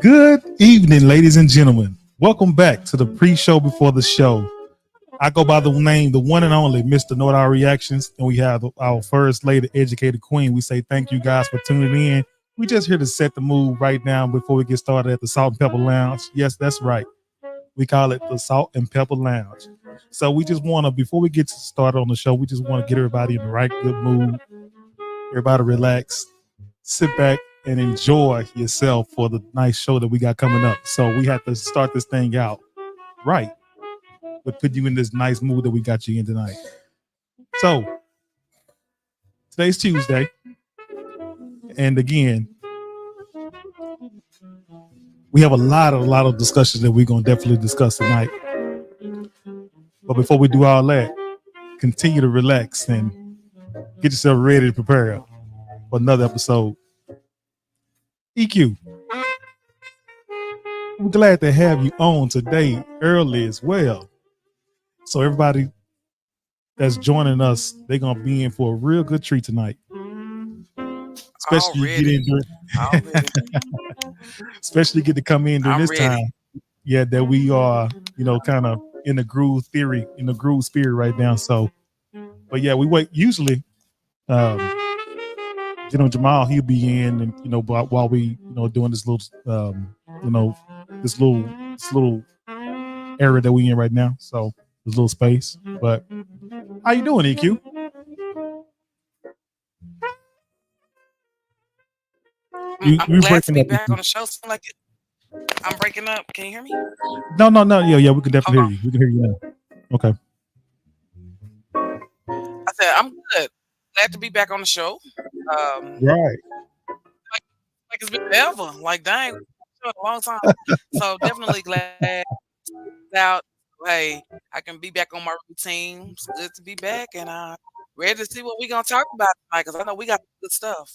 Good evening, ladies and gentlemen. Welcome back to the pre-show before the show. I go by the name, the one and only Mr. Know It All Reactions, and we have our first lady, educated queen. We say thank you guys for tuning in. We just here to set the mood right now before we get started at the Salt and Pepper Lounge. Yes, that's right. We call it the Salt and Pepper Lounge. So we just want to, before we get started on the show, we just want to get everybody in the right good mood. Everybody relax, sit back, and enjoy yourself for the nice show that we got coming up. So we have to start this thing out right, but put you in this nice mood that we got you in tonight. So today's Tuesday, and again, we have a lot of discussions that we're gonna definitely discuss tonight. But before we do all that, continue to relax and get yourself ready to prepare for another episode. EQ, we're glad to have you on today early as well. So everybody that's joining us, they're gonna be in for a real good treat tonight. Especially you get in during, especially get to come in during this time. Yeah, that we are, kind of in the groove theory, in the groove spirit right now. So, but yeah, we wait. Usually, Jamal, he'll be in, and while we, doing this little, this little area that we in right now. So this little space. But how you doing, EQ? I'm glad to be back on the show. I'm breaking up. Can you hear me? No. Yeah, we can definitely hear you. We can hear you now. Okay. I said I'm good. Glad to be back on the show. Right. Like it's been ever. Like dang, a long time. So definitely glad out. Hey, I can be back on my routine. It's good to be back and ready to see what we're gonna talk about tonight because I know we got good stuff.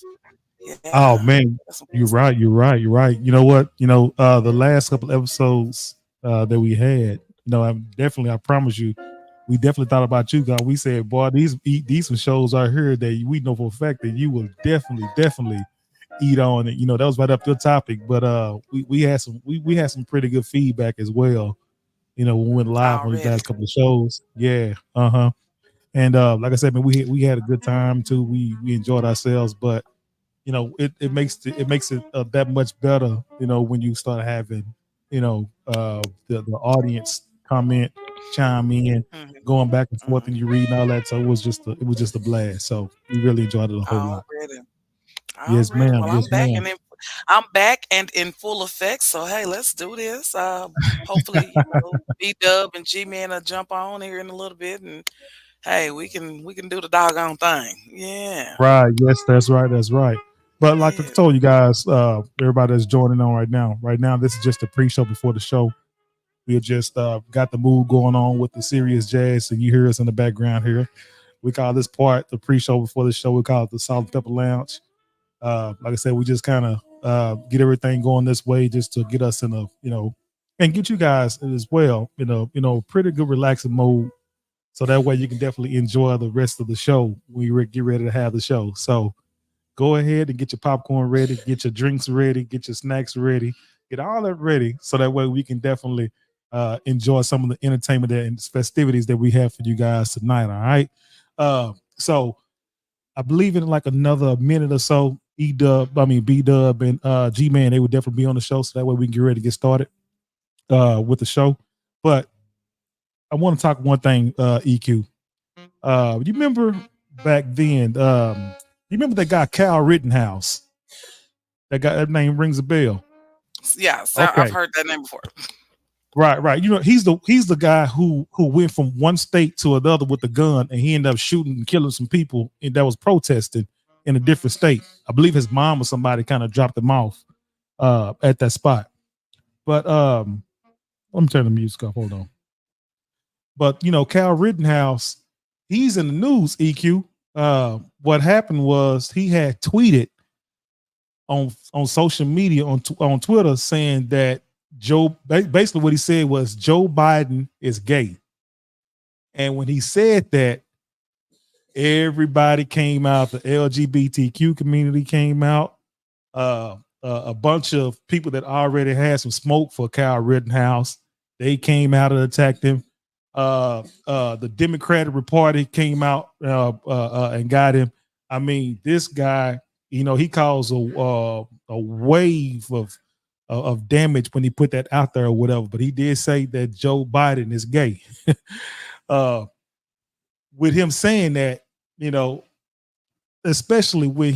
Oh Yeah. man, you're right. You know what? The last couple episodes that we had, I promise you, we definitely thought about you, guys. We said, boy, these some shows out here that we know for a fact that you will definitely eat on it. That was right up your topic. But we had some pretty good feedback as well. When we went live on the last couple of shows. Yeah. Uh-huh. And like I said, man, we had a good time too. We enjoyed ourselves, but it makes it that much better, when you start having, the audience comment, chime in, going back and forth, and you read and all that. So it was just a blast. So we really enjoyed it a whole lot. Yes, ma'am. Well, yes, ma'am. I'm back and in full effect. So hey, let's do this. Hopefully, B Dub and G Man will jump on here in a little bit, and hey, we can do the doggone thing. Yeah. Right. Yes, that's right. That's right. But like I told you guys, everybody that's joining on right now, this is just a pre-show before the show. We just got the mood going on with the serious jazz, and you hear us in the background here. We call this part the pre-show before the show. We call it the Salt and Pepper Lounge. Like I said, we just kind of get everything going this way, just to get us in a, and get you guys as well, pretty good relaxing mode. So that way you can definitely enjoy the rest of the show when we get ready to have the show. So go ahead and get your popcorn ready, get your drinks ready, get your snacks ready, get all that ready. So that way we can definitely enjoy some of the entertainment and festivities that we have for you guys tonight. All right. So I believe in like another minute or so, B Dub and G Man, they would definitely be on the show. So that way we can get ready to get started with the show. But I want to talk one thing, EQ. You remember back then, you remember that guy Cal Rittenhouse? That name rings a bell. Yeah, so okay. I've heard that name before. Right. He's the guy who went from one state to another with a gun, and he ended up shooting and killing some people that was protesting in a different state. I believe his mom or somebody kind of dropped him off at that spot. But let me turn the music off. Hold on. But Cal Rittenhouse, he's in the news. EQ. What happened was he had tweeted on social media on Twitter saying that basically what he said was Joe Biden is gay. And when he said that, everybody came out. The LGBTQ community came out. a bunch of people that already had some smoke for Kyle Rittenhouse. They came out and attacked him. The Democratic Party came out and got him. I mean, this guy, he caused a wave of damage when he put that out there or whatever. But he did say that Joe Biden is gay. uh, with him saying that, you know, especially when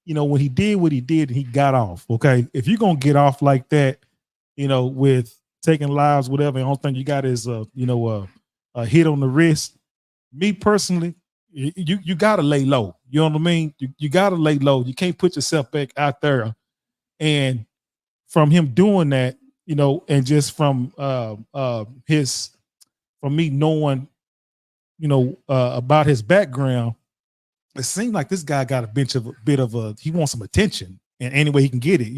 when he did what he did and he got off. Okay, if you're gonna get off like that, with taking lives, whatever, the only thing you got is a hit on the wrist. Me personally, you gotta lay low. You know what I mean? You gotta lay low. You can't put yourself back out there. And from him doing that, and just from his from me knowing, about his background, it seemed like this guy got a bit of a he wants some attention and any way he can get it,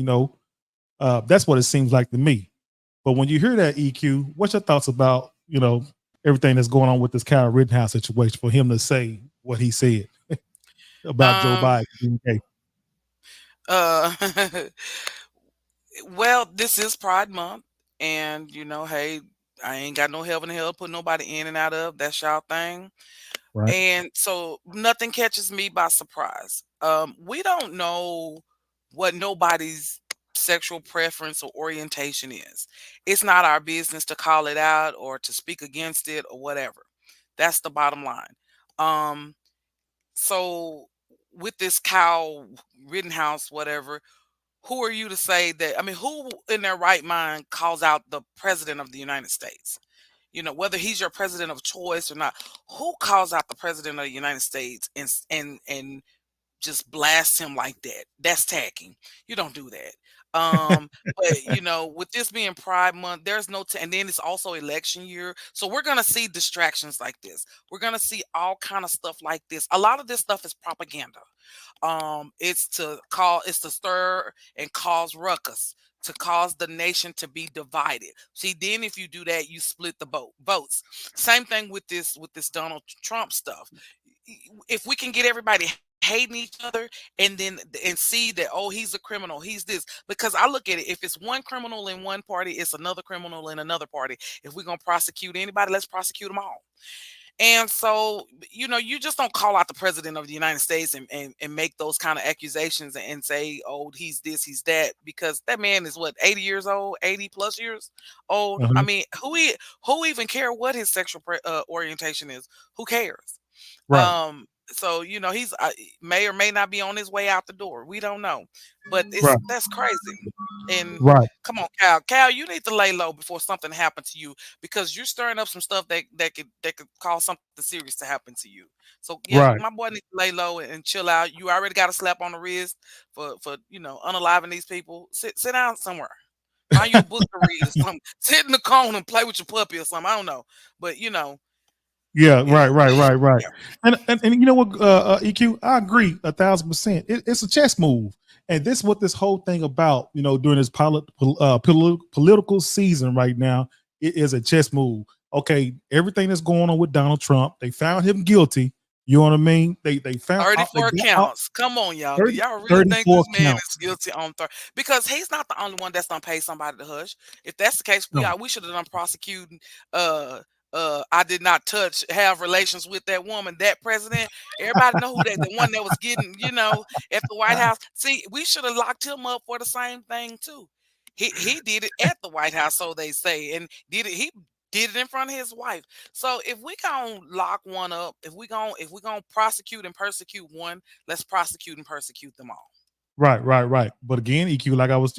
that's what it seems like to me. But when you hear that, EQ, what's your thoughts about everything that's going on with this Kyle Rittenhouse situation for him to say what he said about Joe Um, Biden being gay? uh, well, this is Pride Month, and hey, I ain't got no heaven and hell to put nobody in and out of. That's y'all thing. Right. And so nothing catches me by surprise. We don't know what nobody's sexual preference or orientation is. It's not our business to call it out or to speak against it or whatever. That's the bottom line. Um, so with this Kyle Rittenhouse, whatever, who are you to say that? I mean, who in their right mind calls out the president of the United States? Whether he's your president of choice or not, who calls out the president of the United States and just blasts him like that? That's tacky. You don't do that. But with this being Pride Month, there's no and then it's also election year. So we're gonna see distractions like this. We're gonna see all kind of stuff like this. A lot of this stuff is propaganda. It's to stir and cause ruckus, to cause the nation to be divided. See, then if you do that, you split the votes. Same thing with this Donald Trump stuff. If we can get everybody hating each other and see that, oh, he's a criminal, he's this, because I look at it, if it's one criminal in one party, it's another criminal in another party. If we're gonna prosecute anybody, let's prosecute them all. And so, you just don't call out the president of the United States and make those kind of accusations and say, oh, he's this, he's that, because that man is what, 80 years old, 80 plus years old. I Uh-huh. mean, who even care what his sexual orientation is? Who cares? Right. So he's may or may not be on his way out the door. We don't know, but Right. that's crazy. And Right. come on, Cal. Cal, you need to lay low before something happens to you, because you're stirring up some stuff that could cause something serious to happen to you. So yeah, Right. my boy needs to lay low and chill out. You already got a slap on the wrist for unaliving these people. Sit down somewhere. Find you a book to read or something. Sit in the corner and play with your puppy or something. I don't know, but Yeah, yeah, right. yeah. And you know what, EQ, I agree 1,000%. It's a chess move, and this what this whole thing about, during this political season right now. It is a chess move. Okay, everything that's going on with Donald Trump, they found him guilty. You know what I mean? They found out they 34 got out counts. Come on, y'all. Do 30 y'all really think 34 this man is counts. guilty on third? Because he's not the only one that's gonna pay somebody to hush. If that's the case, No. we should have done prosecuting. Uh, I did not have relations with that woman, that president. Everybody know who the one that was getting, at the White House. See, we should have locked him up for the same thing too. He did it at the White House, so they say, and he did it in front of his wife. So if we gonna lock one up, if we gonna prosecute and persecute one, let's prosecute and persecute them all. Right. But again, EQ, like I was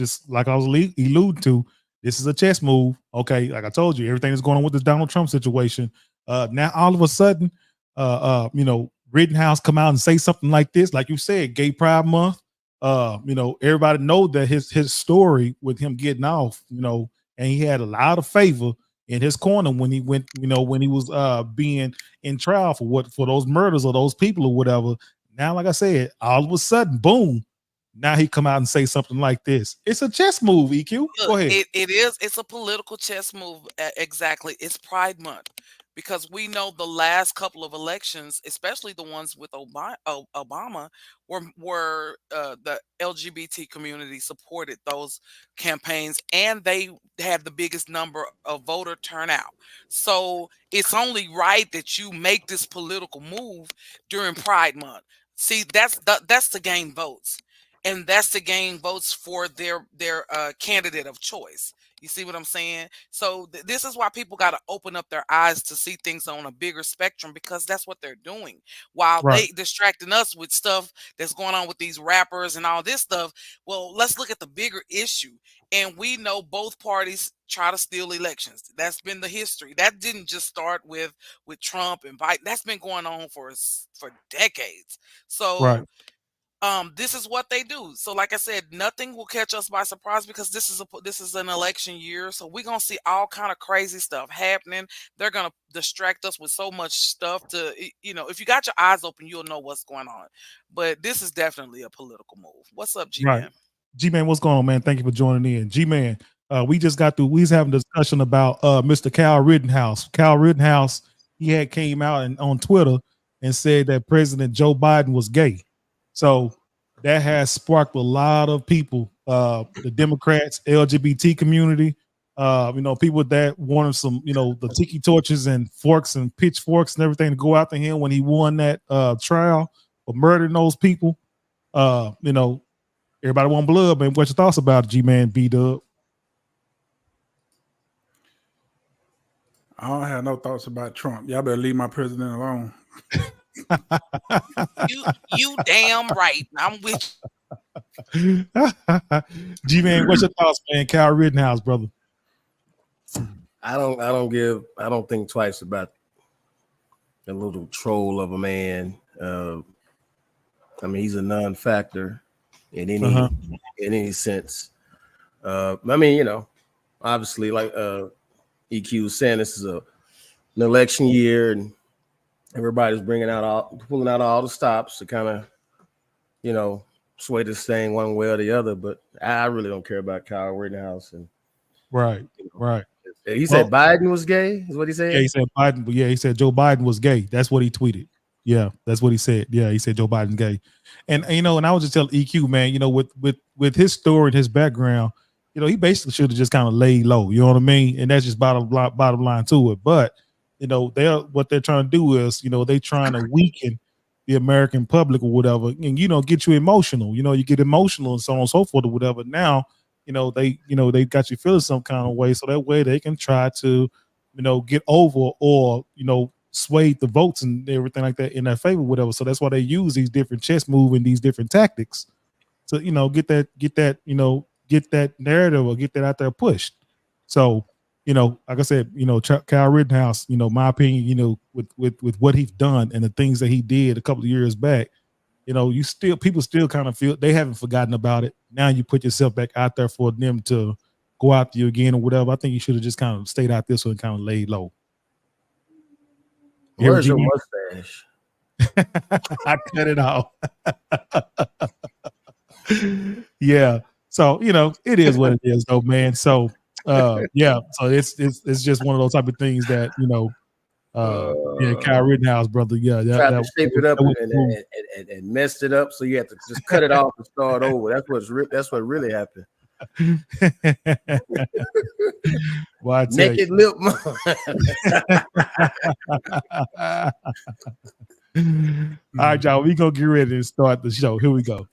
alluding to, this is a chess move. Okay, like I told you, everything that's going on with this Donald Trump situation. Now all of a sudden, Rittenhouse come out and say something like this, like you said, Gay Pride Month. Everybody know that his story with him getting off, and he had a lot of favor in his corner when he went, when he was being in trial for those murders or those people or whatever. Now, like I said, all of a sudden, boom, now he come out and say something like this. It's a chess move, EQ. Look, Go ahead. it's a political chess move. Exactly. It's Pride Month. because we know the last couple of elections, especially the ones with Obama, were the LGBT community supported those campaigns, and they had the biggest number of voter turnout. So it's only right that you make this political move during Pride Month. See, that's to gain votes, and that's to gain votes for their candidate of choice. You see what I'm saying? So this is why people got to open up their eyes to see things on a bigger spectrum, because that's what they're doing. While Right. they distracting us with stuff that's going on with these rappers and all this stuff, well, let's look at the bigger issue. And we know both parties try to steal elections. That's been the history. That didn't just start with Trump and Biden. That's been going on for decades. Right. So this is what they do. So like I said, nothing will catch us by surprise, because this is an election year. So we're gonna see all kind of crazy stuff happening. They're gonna distract us with so much stuff to, if you got your eyes open, you'll know what's going on. But this is definitely a political move. What's up, Right. G-Man? G-Man, what's going on, man? Thank you for joining in. G-Man, we was having a discussion about Mr. Kyle Rittenhouse. Kyle Rittenhouse, he had came out and on Twitter and said that President Joe Biden was gay. So that has sparked a lot of people, the Democrats, LGBT community, people that wanted some, the tiki torches and forks and pitchforks and everything to go after him when he won that trial for murdering those people. Everybody want blood, man. What's your thoughts about it, G-Man, B-Dub? I don't have no thoughts about Trump. Y'all better leave my president alone. You damn right. I'm with you. G-Man, what's your thoughts, man? Kyle Rittenhouse, brother. I don't think twice about a little troll of a man. He's a non-factor in any sense. Obviously, like EQ was saying, this is an election year, and everybody's pulling out all the stops to kind of, sway this thing one way or the other. But I really don't care about Kyle Rittenhouse. And right. He said Biden was gay, is what he said. Yeah, he said Biden. Yeah, he said Joe Biden was gay. That's what he tweeted. Yeah, that's what he said. Yeah, he said Joe Biden's gay. And and I was just telling EQ, man, with his story and his background, he basically should have just kind of laid low. You know what I mean? And that's just bottom line to it. But what they're trying to do is, they trying to weaken the American public or whatever, and get you emotional. You get emotional and so on and so forth or whatever. Now, they got you feeling some kind of way, so that way they can try to, get over or sway the votes and everything like that in their favor, whatever. So that's why they use these different chess moves and these different tactics to get that narrative or get that out there pushed. So like I said, Kyle Rittenhouse, my opinion, with what he's done and the things that he did a couple of years back, people still kind of feel they haven't forgotten about it. Now you put yourself back out there for them to go after you again or whatever. I think you should have just kind of stayed out this one and kind of laid low. Where's your mustache? I cut it off. Yeah. So, it is what it is though, man. So yeah, so it's just one of those type of things that Kyle Rittenhouse, brother. Yeah, tried to shape it up and messed it up, so you have to just cut it off and start over. That's what really happened. Well, I tell naked lip. All right, y'all, we gonna get ready to start the show. Here we go.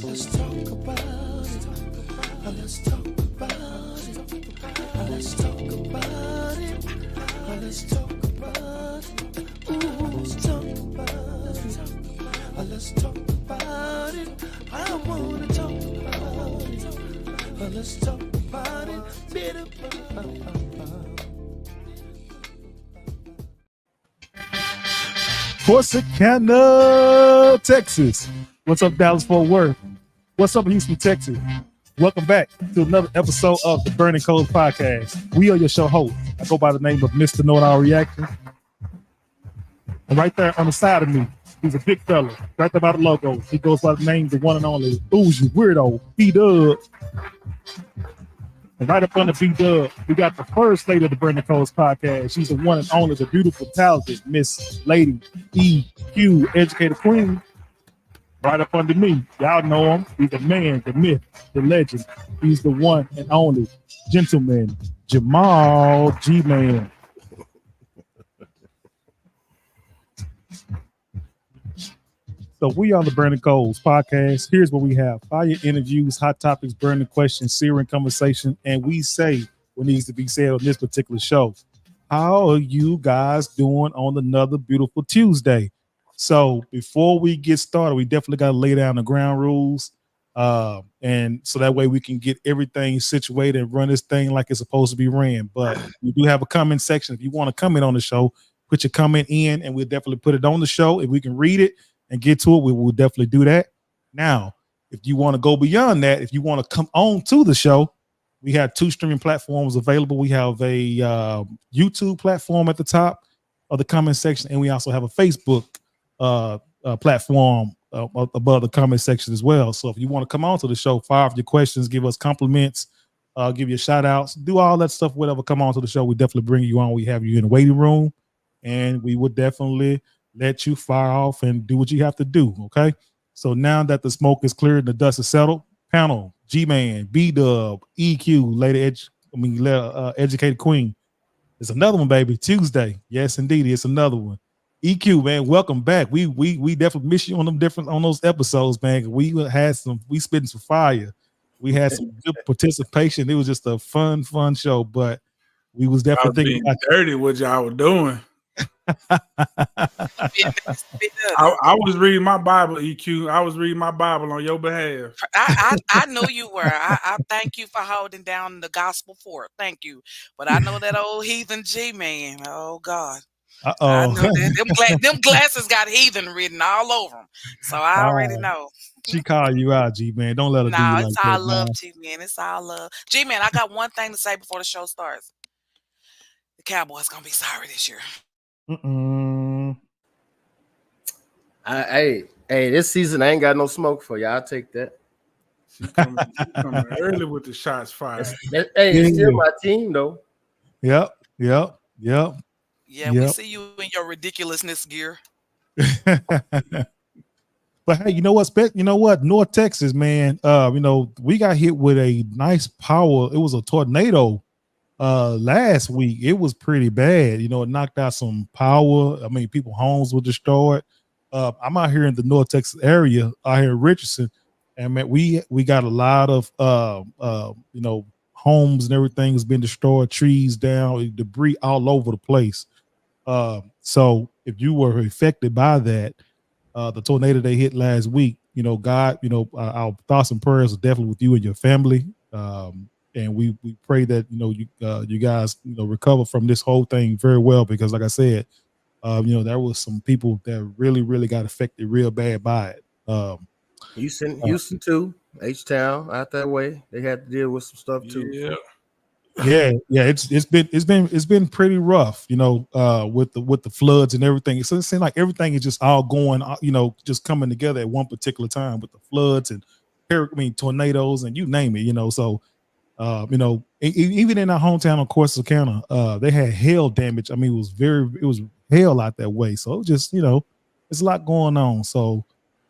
Let's talk about it. I wanna talk about it. Let's talk about it. Corsicana, Texas. What's up, Dallas Fort Worth? What's up, Houston, Texas? Welcome back to another episode of the Burning Codes Podcast. We are your show host. I go by the name of Mr. Know-It-All Reaction. And right there on the side of me, he's a big fella. Right there by the logo. He goes by the name, the one and only Uzi Weirdo B-Dub. And right up under B-Dub, we got the first lady of the Brandon Coles podcast. She's the one and only, the beautiful, talented Miss Lady EQ, educated queen. Right up under me. Y'all know him. He's the man, the myth, the legend. He's the one and only gentleman, Jamal G-Man. So we on the Brandon Coles podcast. Here's what we have: fire interviews, hot topics, burning questions, searing conversation, and we say what needs to be said on this particular show. How are you guys doing on another beautiful Tuesday? So before we get started, we definitely got to lay down the ground rules, and so that way we can get everything situated and run this thing like it's supposed to be ran. But we do have a comment section. If you want to comment on the show, put your comment in, and we'll definitely put it on the show. If we can read it and get to it, we will definitely do that. Now, if you want to go beyond that, if you want to come on to the show, we have 2 streaming platforms available. We have a YouTube platform at the top of the comment section, and we also have a Facebook platform above the comment section as well. So if you want to come on to the show, fire off your questions, give us compliments, give you shout outs, do all that stuff, whatever, come on to the show. We definitely bring you on. We have you in the waiting room, and we would definitely let you fire off and do what you have to do. Okay. So now that the smoke is cleared and the dust is settled, panel, G-Man, B-Dub, EQ, educated queen. It's another one, baby. Tuesday. Yes, indeed. It's another one. EQ, man, welcome back. We definitely miss you on those episodes, man. We spitting some fire. We had some good participation. It was just a fun show, but we was definitely thinking about dirty what y'all were doing. I was reading my Bible, EQ. I was reading my Bible on your behalf. I know you were. I thank you for holding down the gospel fort. Thank you. But I know that old heathen G-Man. Oh God. I know that them glasses got heathen written all over them. So I already know. She called you out, G-Man. Don't let her do you like that. It's all love, G-Man. It's all love. G-Man, I got one thing to say before the show starts. The Cowboys gonna be sorry this year. Hey, this season I ain't got no smoke for you. I'll take that. She coming early with the shots fired. It's still my team though. Yep. Yeah, we see you in your ridiculousness gear. But hey, you know what? North Texas, man. We got hit with a nice power. It was a tornado last week. It was pretty bad. It knocked out some power. I mean, people's homes were destroyed. I'm out here in the North Texas area, out here in Richardson, and man, we got a lot of homes and everything has been destroyed, trees down, debris all over the place. So if you were affected by that, the tornado they hit last week, God, our thoughts and prayers are definitely with you and your family. And we pray that you guys recover from this whole thing very well, because like I said, there was some people that really got affected real bad by it. Houston too, H-Town out that way, they had to deal with some stuff too. Yeah. It's been pretty rough, with the floods and everything. So it seems like everything is just all going, just coming together at one particular time with the floods and tornadoes and you name it, So even in our hometown of Corsicana, they had hail damage. I mean, it was hail out that way. So it just, it's a lot going on. So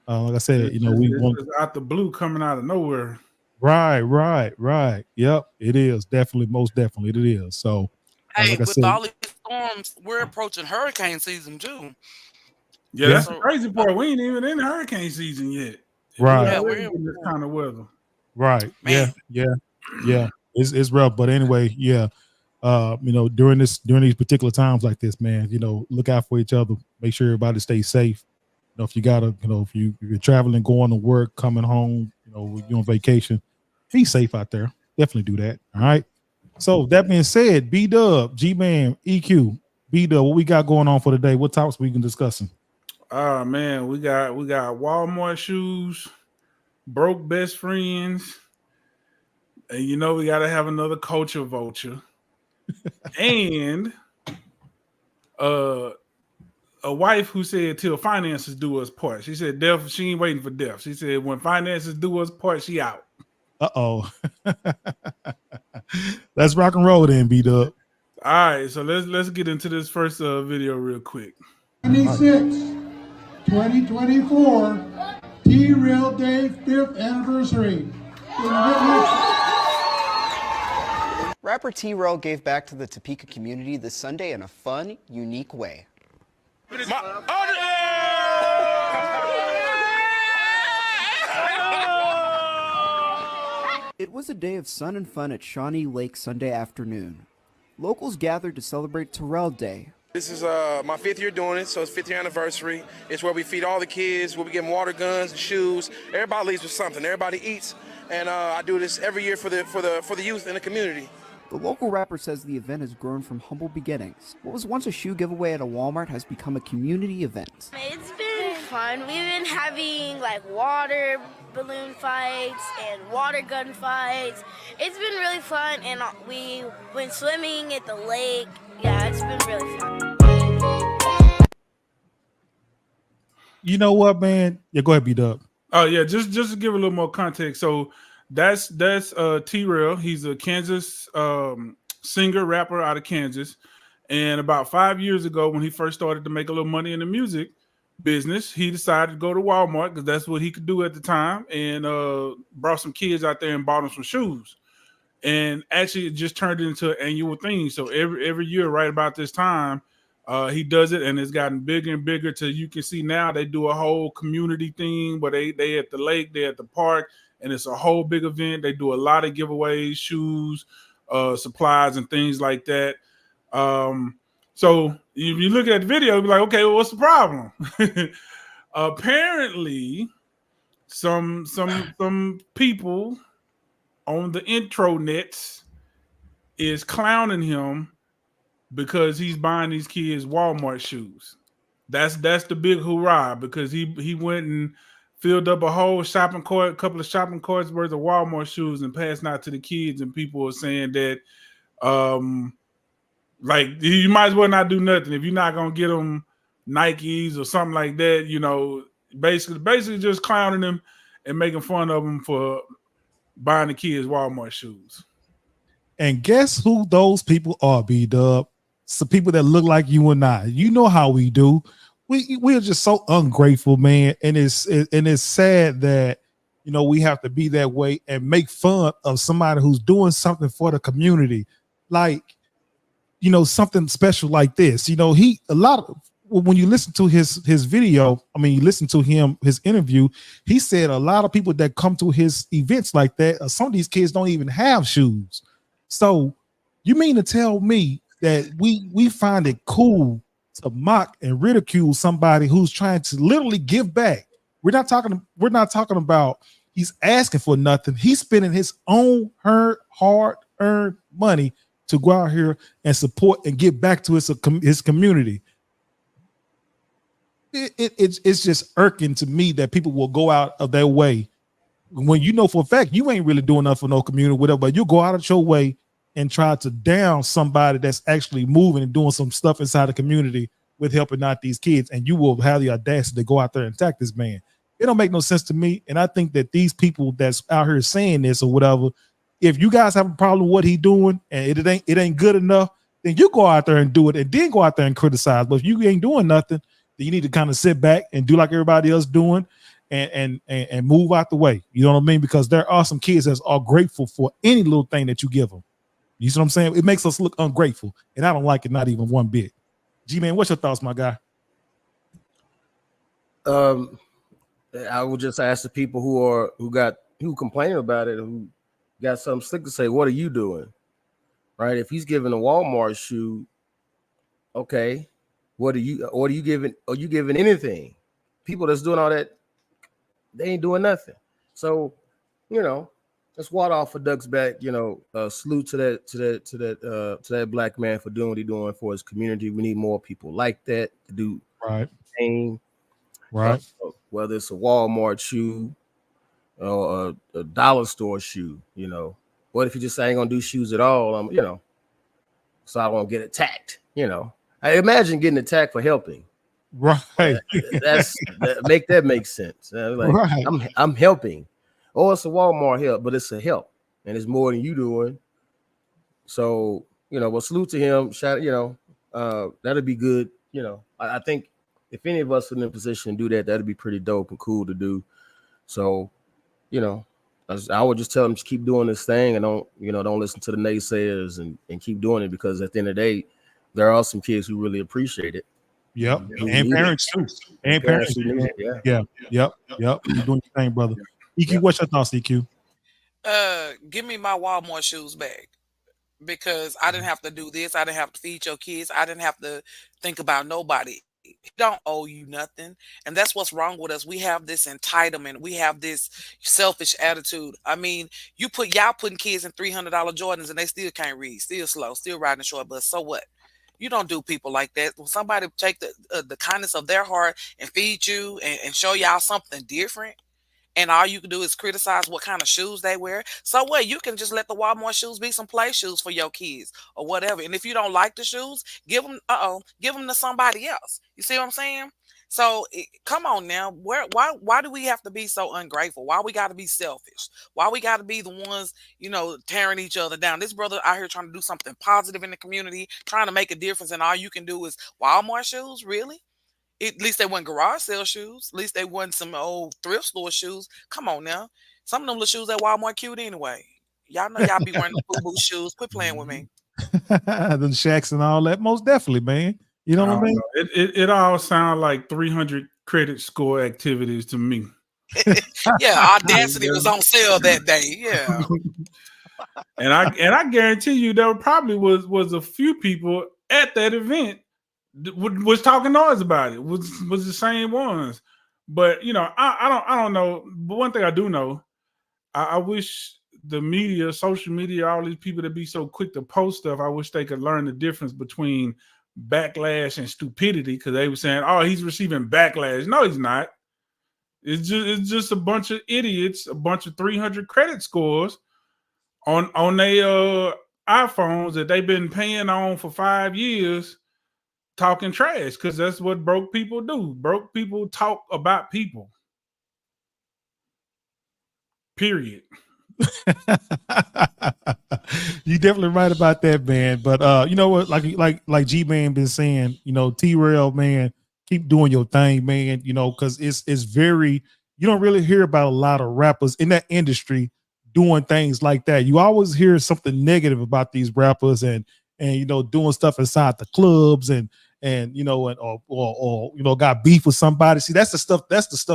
like I said, we want out the blue coming out of nowhere. Right. Yep, it is most definitely it is. So hey, like with all these storms, we're approaching hurricane season too. Yeah, that's the crazy part. We ain't even in hurricane season yet. Right. We're in this kind of weather. Right. Man. Yeah. It's rough. But anyway, during these particular times like this, man, look out for each other. Make sure everybody stays safe. If you gotta, if you're traveling, going to work, coming home, you're on vacation, be safe out there. Definitely do that. All right. So that being said, B-Dub, G-Man, EQ, B-Dub, what we got going on for today? What topics we can discussing? Man, we got Walmart shoes, broke best friends, and we got to have another culture vulture, and a wife who said till finances do us part. She said death. She ain't waiting for death. She said when finances do us part, she out. Uh-oh. Let's rock and roll then, B-Dub. All right, so let's get into this first video real quick. 2024 T-Rail Day 5th anniversary. Rapper T-Rail gave back to the Topeka community this Sunday in a fun, unique way. It was a day of sun and fun at Shawnee Lake Sunday afternoon. Locals gathered to celebrate T-Rail Day. This is my 5th year doing it, so it's 5th year anniversary. It's where we feed all the kids, where we give them water guns and shoes. Everybody leaves with something. Everybody eats, and I do this every year for the youth in the community. The local rapper says the event has grown from humble beginnings. What was once a shoe giveaway at a Walmart has become a community event. It's been fun. We've been having like water balloon fights and water gun fights. It's been really fun, and we went swimming at the lake. Yeah, it's been really fun. You know what, man? Yeah, go ahead, B-Dub. Oh yeah, just to give a little more context. So that's T-Rail. He's a Kansas singer, rapper out of Kansas. And about 5 years ago, when he first started to make a little money in the music business, he decided to go to Walmart because that's what he could do at the time, and brought some kids out there and bought them some shoes. And actually, it just turned into an annual thing. So every year, right about this time, he does it, and it's gotten bigger and bigger till you can see now they do a whole community thing where they at the lake, they at the park, and it's a whole big event. They do a lot of giveaways, shoes, supplies, and things like that. So if you look at the video, you'll be like, okay, well, what's the problem? Apparently, some people on the intro nets is clowning him because he's buying these kids Walmart shoes. That's the big hoorah, because he went and filled up a whole shopping cart, a couple of shopping carts worth of Walmart shoes and passing out to the kids, and people are saying that like you might as well not do nothing if you're not gonna get them Nikes or something like that, you know, basically just clowning them and making fun of them for buying the kids Walmart shoes. And guess who those people are, B-Dub? Some people that look like you and I. You know how we do. We're just so ungrateful, man. And it's sad that, you know, we have to be that way and make fun of somebody who's doing something for the community. Like, you know, something special like this. You know, when you listen to his video, I mean, you listen to his interview, he said a lot of people that come to his events like that, some of these kids don't even have shoes. So you mean to tell me that we find it cool to mock and ridicule somebody who's trying to literally give back? We're not talking about he's asking for nothing. He's spending his own hard-earned money to go out here and support and give back to his community. It's just irking to me that people will go out of their way when you know for a fact you ain't really doing nothing for no community, whatever, but you go out of your way and try to down somebody that's actually moving and doing some stuff inside the community with helping out these kids, and you will have the audacity to go out there and attack this man. It don't make no sense to me, and I think that these people that's out here saying this or whatever, if you guys have a problem with what he's doing and it ain't good enough, then you go out there and do it, and then go out there and criticize. But if you ain't doing nothing, then you need to kind of sit back and do like everybody else doing and move out the way. You know what I mean? Because there are some kids that are grateful for any little thing that you give them. You see what I'm saying? It makes us look ungrateful, and I don't like it, not even one bit. G-Man, what's your thoughts, my guy? I would just ask the people who complaining about it, who got something slick to say, what are you doing? Right? If he's giving a Walmart shoe, okay, what are you giving? Are you giving anything? People that's doing all that, they ain't doing nothing. So, you know, let's water off a duck's back. You know, salute to that black man for doing what he's doing for his community. We need more people like that to do right. Right. Whether it's a Walmart shoe or a dollar store shoe, you know. What if you just say, I ain't gonna do shoes at all? You know, so I won't get attacked. You know, I imagine getting attacked for helping. Right. Make sense. Like, right. I'm helping. oh, it's a Walmart help, but it's a help, and it's more than you doing. So, well, salute to him. Shout, that'd be good. I think if any of us are in a position to do that, that'd be pretty dope and cool to do. So, I would just tell him to keep doing this thing and don't listen to the naysayers and keep doing it, because at the end of the day, there are some kids who really appreciate it. Yep. And parents too. And parents. Yeah. Yep. You're doing your thing, brother. EQ, what's your thoughts, EQ? Give me my Walmart shoes back, because I didn't have to do this. I didn't have to feed your kids. I didn't have to think about nobody. He don't owe you nothing. And that's what's wrong with us. We have this entitlement. We have this selfish attitude. I mean, y'all putting kids in $300 Jordans and they still can't read, still slow, still riding a short bus. So what? You don't do people like that. When somebody take the kindness of their heart and feed you and show y'all something different, and all you can do is criticize what kind of shoes they wear. So what? You can just let the Walmart shoes be some play shoes for your kids or whatever. And if you don't like the shoes, give them to somebody else. You see what I'm saying? So come on now. Why do we have to be so ungrateful? Why we got to be selfish? Why we got to be the ones, tearing each other down? This brother out here trying to do something positive in the community, trying to make a difference, and all you can do is Walmart shoes? Really? At least they weren't garage sale shoes. At least they weren't some old thrift store shoes. Come on now. Some of them little shoes at Walmart cute anyway. Y'all know y'all be wearing the FUBU shoes. Quit playing with me. The Shacks and all that. Most definitely, man. You know what I mean? It all sounds like 300 credit score activities to me. Yeah, Audacity was on sale that day. Yeah. And I guarantee you there probably was a few people at that event was talking noise about it, was the same ones. But I don't know. But one thing I do know, I wish the media, social media, all these people that be so quick to post stuff, I wish they could learn the difference between backlash and stupidity, because they were saying, oh, he's receiving backlash. No, he's not. It's just a bunch of idiots, a bunch of 300 credit scores on their iPhones that they've been paying on for 5 years, talking trash, because that's what broke people do. Broke people talk about people. Period. You definitely right about that, man. But you know what, like G-Man been saying, T-Rail, man, keep doing your thing, man, because it's very, you don't really hear about a lot of rappers in that industry doing things like that. You always hear something negative about these rappers and doing stuff inside the clubs and or got beef with somebody. See, that's the stuff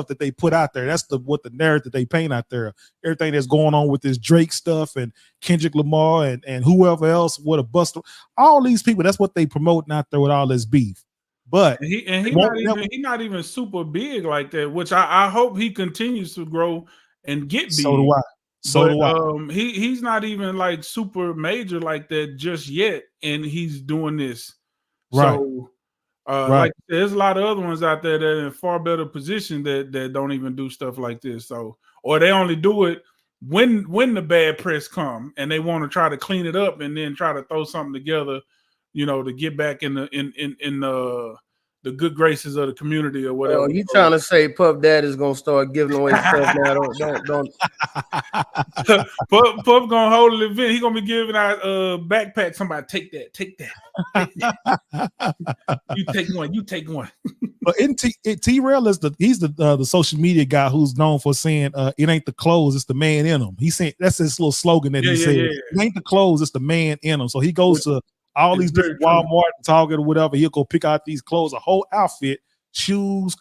that they put out there. That's what the narrative they paint out there. Everything that's going on with this Drake stuff and Kendrick Lamar and whoever else with a Buster, all these people, that's what they promoting out there with all this beef. But he's not even super big like that, which I hope he continues to grow and get big. So do I. He's not even like super major like that just yet, and he's doing this. Right. So like there's a lot of other ones out there that are in a far better position that don't even do stuff like this. So, or they only do it when the bad press come and they want to try to clean it up and then try to throw something together, to get back in the good graces of the community or whatever. You trying to say Puff Daddy is gonna start giving away stuff now? Don't. Puff gonna hold an event. He gonna be giving out backpack. Somebody take that. You take one. But T-Rail is the social media guy who's known for saying it ain't the clothes, it's the man in them. He said that's his little slogan that he said. Yeah. It ain't the clothes, it's the man in them. So he goes to all these different Walmart, Target, or whatever. He'll go pick out these clothes, a whole outfit, shoes,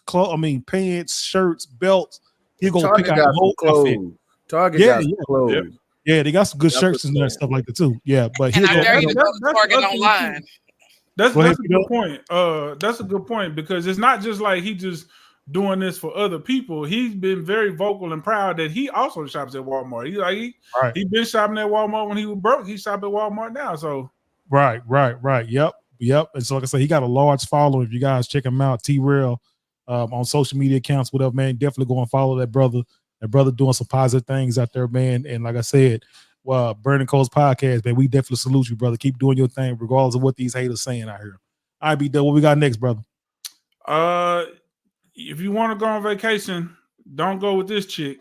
pants, shirts, belts. He'll go Target pick out a whole outfit. Target got clothes. Yeah, they got some good shirts and stuff like that too. Yeah, but and I dare you to go to Target online. That's a good point. That's a good point, because it's not just like he just doing this for other people. He's been very vocal and proud that he also shops at Walmart. He been shopping at Walmart when he was broke. He shop at Walmart now. So right. Yep. And so like I said, he got a large following. If you guys check him out, T-Rail, on social media accounts, whatever, man, definitely go and follow that brother. That brother doing some positive things out there, man. And like I said, Burning Coals podcast, man, we definitely salute you, brother. Keep doing your thing, regardless of what these haters saying out here. All right, B-Dub, what we got next, brother? If you want to go on vacation, don't go with this chick.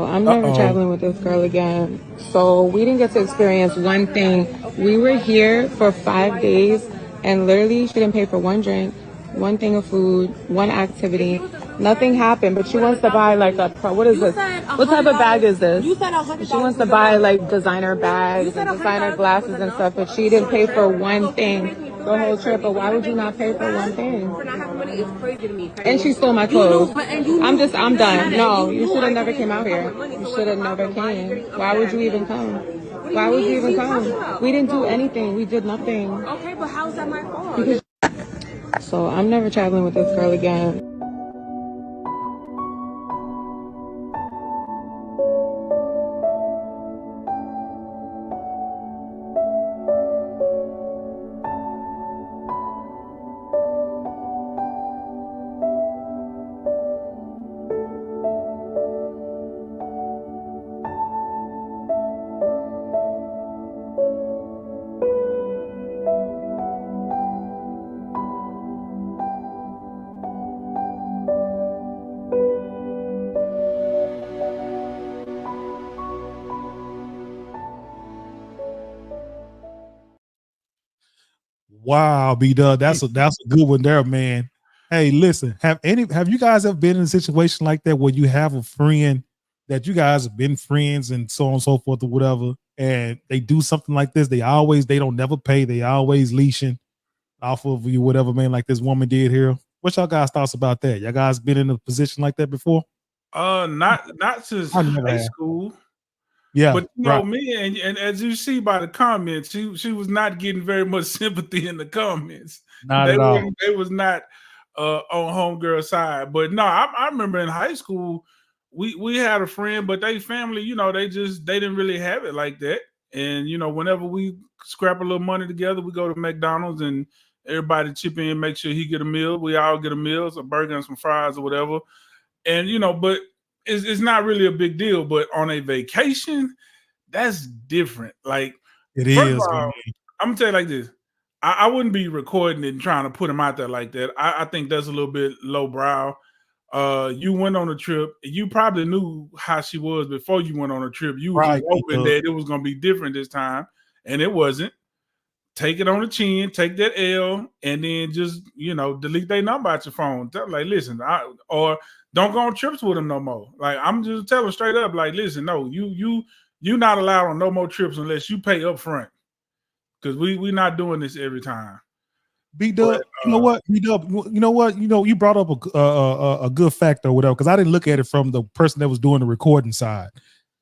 I'm never traveling with this girl again. So we didn't get to experience one thing. We were here for 5 days and literally she didn't pay for one drink, one thing of food, one activity. Nothing happened, but she wants to buy like what is this? What type of bag is this? She wants to buy like designer bags and designer glasses and stuff, but she didn't pay for one thing the whole trip. But why would you not pay for one thing? For not having money is crazy to me. And she stole my clothes. I'm done. No, you should have never I came out here. You should have never came. Why would you even come? What do Why you would you mean? even What are you talking come? about? We didn't do anything. We did nothing. Okay, but how's that my fault? So I'm never traveling with this girl again. Wow, B-Dub, that's a good one there, man. Hey, listen, have you guys ever been in a situation like that where you have a friend that you guys have been friends and so on and so forth or whatever, and they do something like this? They don't never pay, they always leashing off of you, whatever, man, like this woman did here. What y'all guys thoughts about that? Y'all guys been in a position like that before? Not since I never high have. school. Yeah, But you know right. me, and as you see by the comments, she was not getting very much sympathy in the comments. Not at all. They was not on homegirl side. But no, I remember in high school, we had a friend, but they family, you know, they didn't really have it like that. And you know, whenever we scrap a little money together, we go to McDonald's and everybody chip in, make sure he get a meal. We all get a meal, a burger and some fries or whatever. And you know, but it's not really a big deal. But on a vacation, that's different. Like, It first is, of all, man. I'm gonna tell you like this. I wouldn't be recording it and trying to put him out there like that. I think that's a little bit lowbrow. You went on a trip. You probably knew how she was before you went on a trip. You were Right, just hoping that it was gonna be different this time, and it wasn't. Take it on the chin, take that L, and then just, you know, delete their number out your phone. Tell them, like, listen, or don't go on trips with them no more. Like, I'm just telling straight up, like, listen, no, you not allowed on no more trips unless you pay up front. Because we not doing this every time. B-Dub, you know what? B-Dub, you know what? You know, you brought up a good fact or whatever, because I didn't look at it from the person that was doing the recording side.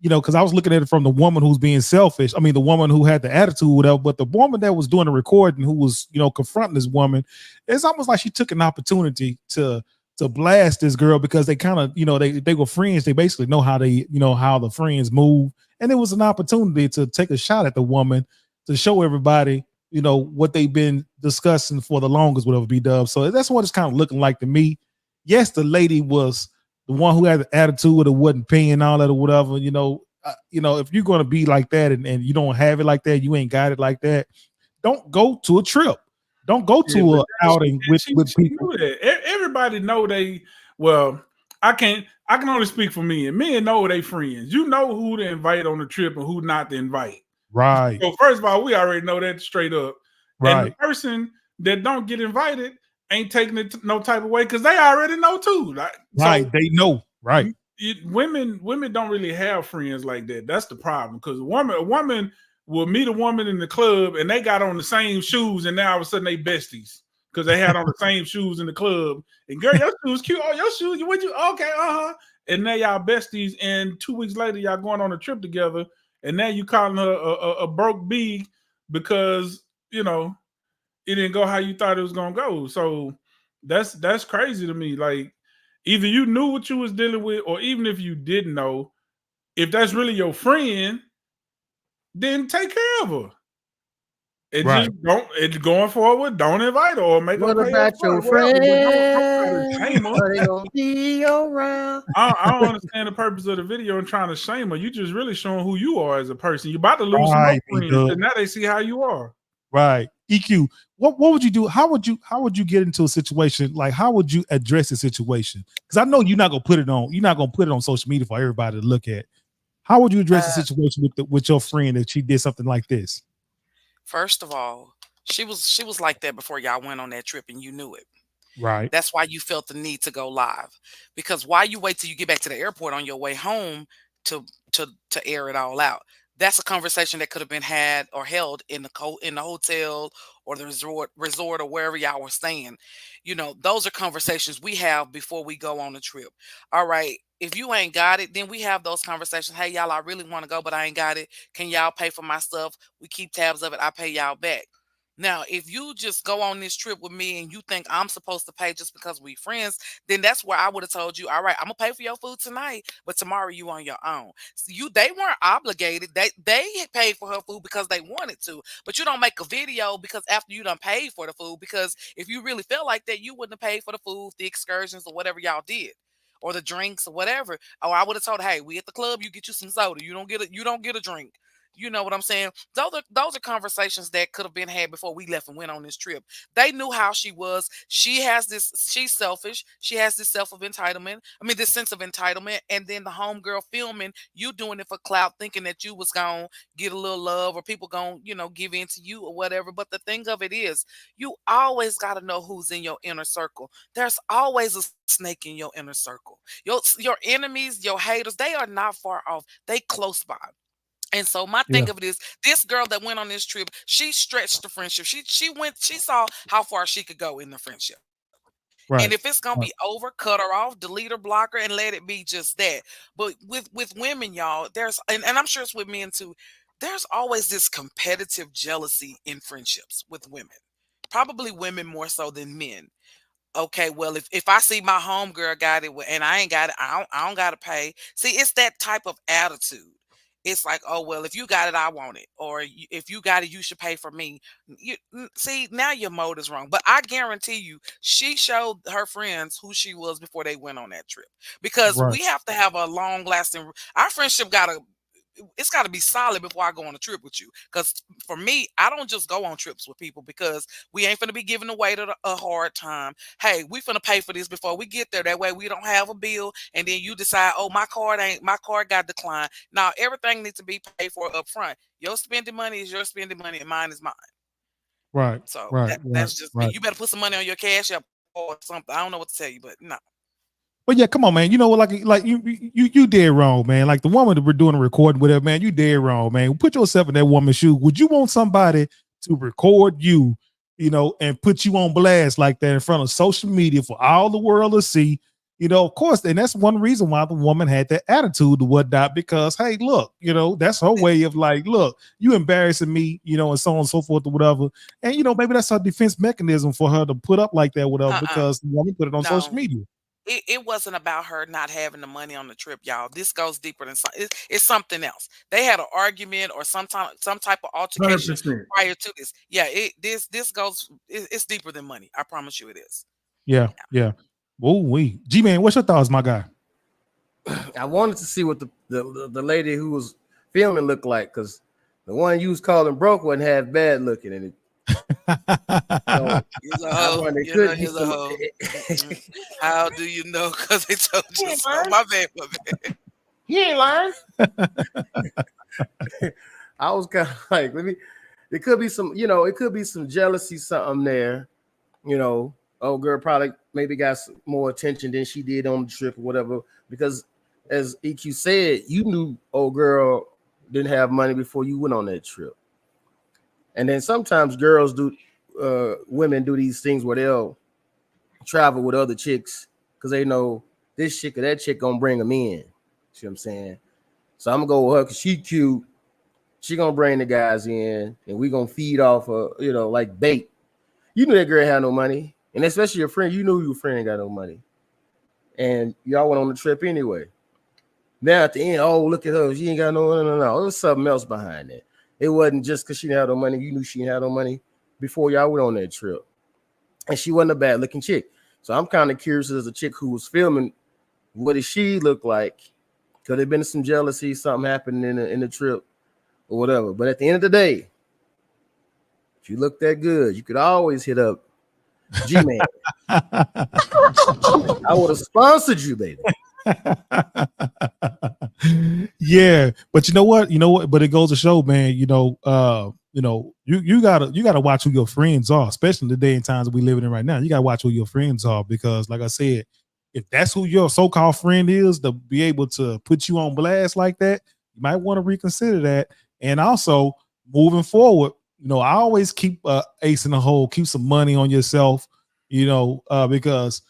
You know, because I was looking at it from the woman who's being selfish. I mean, the woman who had the attitude, whatever, but the woman that was doing the recording, who was, you know, confronting this woman, it's almost like she took an opportunity to blast this girl, because they kind of, you know, they were friends. They basically know how how the friends move. And it was an opportunity to take a shot at the woman to show everybody, you know, what they've been discussing for the longest, whatever, B-Dub. So that's what it's kind of looking like to me. Yes, the lady was the one who had the attitude or wasn't paying all that or whatever. You know, if you're going to be like that and you don't have it like that, you ain't got it like that, don't go to a trip. Don't go to an outing with people. Everybody know they, well, I can only speak for me, and men know they friends. You know who to invite on the trip and who not to invite. Right. So first of all, we already know that straight up. Right. And the person that don't get invited ain't taking it no type of way, because they already know too. Right. So they know. Right. Women don't really have friends like that. That's the problem. Because a woman will meet a woman in the club and they got on the same shoes, and now all of a sudden they besties because they had on the same shoes in the club. And girl, your shoes cute. Oh, your shoes. What you? Okay, And now y'all besties, and 2 weeks later y'all going on a trip together, and now you calling her a broke bee because, you know, it didn't go how you thought it was gonna go. So that's crazy to me. Like, either you knew what you was dealing with, or even if you didn't know, if that's really your friend, then take care of her. It just don't. Going forward, don't invite her or make her pay about your friend? Don't shame her. Are they gonna be around? I don't understand the purpose of the video and trying to shame her. You just really showing who you are as a person. You're about to lose some more friends, and now they see how you are. Right. EQ, what would you do? How would you get into a situation? Like, how would you address the situation? Because I know you're not gonna put it on social media for everybody to look at. How would you address the situation with your friend if she did something like this? First of all, she was like that before y'all went on that trip, and you knew it. Right. That's why you felt the need to go live. Because why you wait till you get back to the airport on your way home to to air it all out? That's a conversation that could have been had or held in the hotel or the resort or wherever y'all were staying. You know, those are conversations we have before we go on the trip. All right. If you ain't got it, then we have those conversations. Hey, y'all, I really want to go, but I ain't got it. Can y'all pay for my stuff? We keep tabs of it. I pay y'all back. Now, if you just go on this trip with me and you think I'm supposed to pay just because we friends, then that's where I would have told you, all right, I'm gonna pay for your food tonight, but tomorrow you on your own. So they weren't obligated. They had paid for her food because they wanted to, but you don't make a video because after you done paid for the food, because if you really felt like that, you wouldn't have paid for the food, the excursions, or whatever y'all did. Or the drinks or whatever. Or I would have told, hey, we at the club, you get you some soda. You don't get a drink. You know what I'm saying? Those are conversations that could have been had before we left and went on this trip. They knew how she was. She's selfish. She has this self of entitlement. I mean, this sense of entitlement. And then the homegirl filming, you doing it for clout, thinking that you was gonna get a little love or people gonna, give in to you or whatever. But the thing of it is, you always gotta know who's in your inner circle. There's always a snake in your inner circle. Your enemies, your haters, they are not far off. They close by. And so my Yeah. thing of it is, this girl that went on this trip, she stretched the friendship. She saw how far she could go in the friendship. And Right. if it's gonna Right. be over, cut her off, delete her, block her, and let it be just that. But with women, y'all, there's and I'm sure it's with men too. There's always this competitive jealousy in friendships with women. Probably women more so than men. Okay, well, if I see my homegirl got it and I ain't got it, I don't gotta pay. See, it's that type of attitude. It's like, oh well, if you got it, I want it, or if you got it, you should pay for me. See, now your mode is wrong. But I guarantee you, she showed her friends who she was before they went on that trip. Because Right. we have to have a long lasting. Our friendship it's got to be solid before I go on a trip with you. Because for me, I don't just go on trips with people because we ain't finna be giving away to a hard time. Hey, we finna pay for this before we get there. That way we don't have a bill, and then you decide, oh, my card got declined. Now everything needs to be paid for up front. Your spending money is your spending money, and mine is mine. Right. So Right. Right. that's just me. Right. You better put some money on your cash app or something. I don't know what to tell you, but no. But yeah, come on, man. You know what? Like you dead wrong, man. Like the woman that we're doing a recording with, her, man. You dead wrong, man. Put yourself in that woman's shoe. Would you want somebody to record you, and put you on blast like that in front of social media for all the world to see? Of course, and that's one reason why the woman had that attitude or whatnot. Because hey, look, that's her way of like, look, you embarrassing me, and so on and so forth or whatever. And maybe that's her defense mechanism for her to put up like that, whatever, because the woman put it on social No. media. It wasn't about her not having the money on the trip, y'all. This goes deeper than it's something else. They had an argument or some type of altercation 100%. prior to this. Yeah, this goes. It's deeper than money. I promise you, it is. Yeah, yeah. Oh, G-Man, what's your thoughts, my guy? I wanted to see what the lady who was filming looked like, because the one you was calling broke wasn't half bad looking, and so He's a I hoe. wonder, You could know be he's a some. hoe. How do you know? Because they told you so. My bad. He ain't lying. I was kind of like, it could be some, it could be some jealousy, something there, old girl probably maybe got some more attention than she did on the trip or whatever, because as EQ said, you knew old girl didn't have money before you went on that trip. And then sometimes women do these things where they'll travel with other chicks because they know this chick or that chick gonna bring them in. See what I'm saying? So I'm gonna go with her because she cute. She gonna bring the guys in, and we gonna feed off her, like bait. You knew that girl had no money, and especially your friend. You knew your friend got no money, and y'all went on the trip anyway. Now at the end, oh look at her, she ain't got no. There was something else behind that. It wasn't just because she didn't have no money. You knew she didn't have no money before y'all went on that trip, and she wasn't a bad looking chick. So I'm kind of curious as a chick who was filming, what did she look like? Could have been some jealousy, something happened in the trip or whatever. But at the end of the day, If you look that good, you could always hit up G-Man. I would have sponsored you, baby. Yeah, but you know what? But it goes to show, man. You gotta watch who your friends are, especially in the day and times we living in right now. You gotta watch who your friends are because, like I said, if that's who your so-called friend is, to be able to put you on blast like that, you might want to reconsider that. And also, moving forward, I always keep ace in the hole, keep some money on yourself, because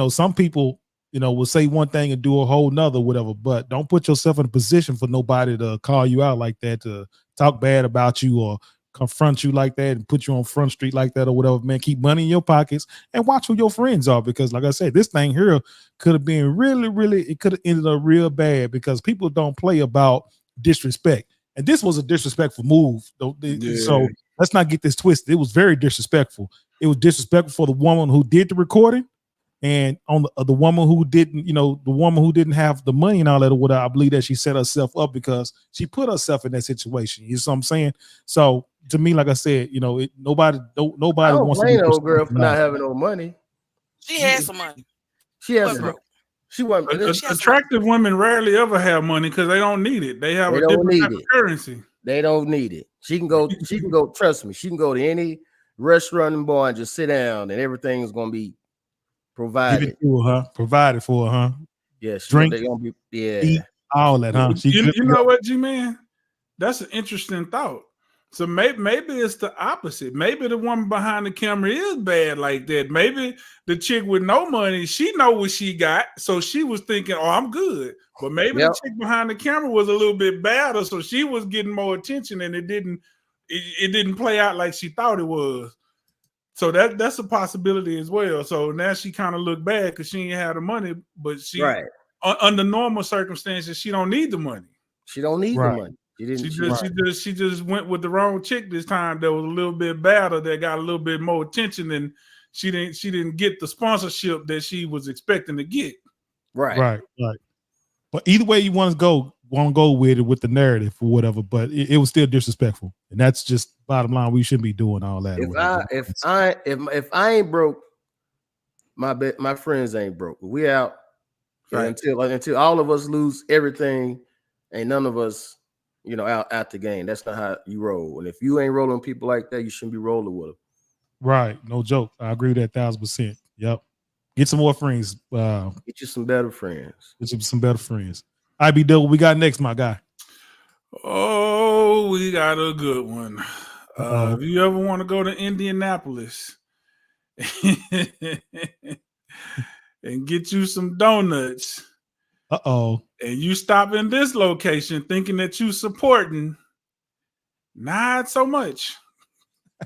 some people will say one thing and do a whole nother, whatever. But don't put yourself in a position for nobody to call you out like that, to talk bad about you or confront you like that and put you on Front Street like that or whatever. Man, keep money in your pockets and watch who your friends are, because like I said, this thing here could have been really, it could have ended up real bad because people don't play about disrespect. And this was a disrespectful move. So let's not get this twisted. It was very disrespectful. It was disrespectful for the woman who did the recording. And on the woman who didn't, the woman who didn't have the money and all that or whatever, I believe that she set herself up because she put herself in that situation. You know what I'm saying? So to me, like I said, nobody I don't wants blame to the old girl for not having no money. She had some money. She has some. She wasn't. Attractive women rarely ever have money because they don't need it. They have a different type of currency. They don't need it. She can go. Trust me. She can go to any restaurant and bar and just sit down, and everything's gonna be provided. Give it to her, huh? Provided for her, huh? Yeah, drink, they gonna be, eat, all that, huh? You know what, G-Man? That's an interesting thought. So maybe it's the opposite. Maybe the woman behind the camera is bad like that. Maybe the chick with no money, she know what she got, so she was thinking, "Oh, I'm good." But maybe the chick behind the camera was a little bit badder, so she was getting more attention, and it didn't play out like she thought it was. So that's a possibility as well. So now she kind of looked bad because she ain't had the money, but she under normal circumstances, she don't need the money. She don't need the money. She just went with the wrong chick this time. That was a little bit badder. That got a little bit more attention, and she didn't get the sponsorship that she was expecting to get. Right. But either way you want to go with it, with the narrative or whatever. But it was still disrespectful, and that's just bottom line. We shouldn't be doing all that. If I ain't broke, my friends ain't broke. We out until all of us lose everything. Ain't none of us, out the game. That's not how you roll. And if you ain't rolling people like that, you shouldn't be rolling with them. Right. No joke. I agree with that 1,000%. Yep. Get some more friends. Get you some better friends. Get you some better friends. IB, what we got next, my guy? Oh, we got a good one. If you ever want to go to Indianapolis and get you some donuts, and you stop in this location thinking that you supporting, not so much.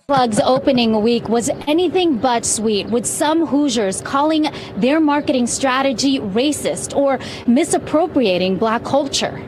Plug's opening week was anything but sweet, with some Hoosiers calling their marketing strategy racist or misappropriating Black culture.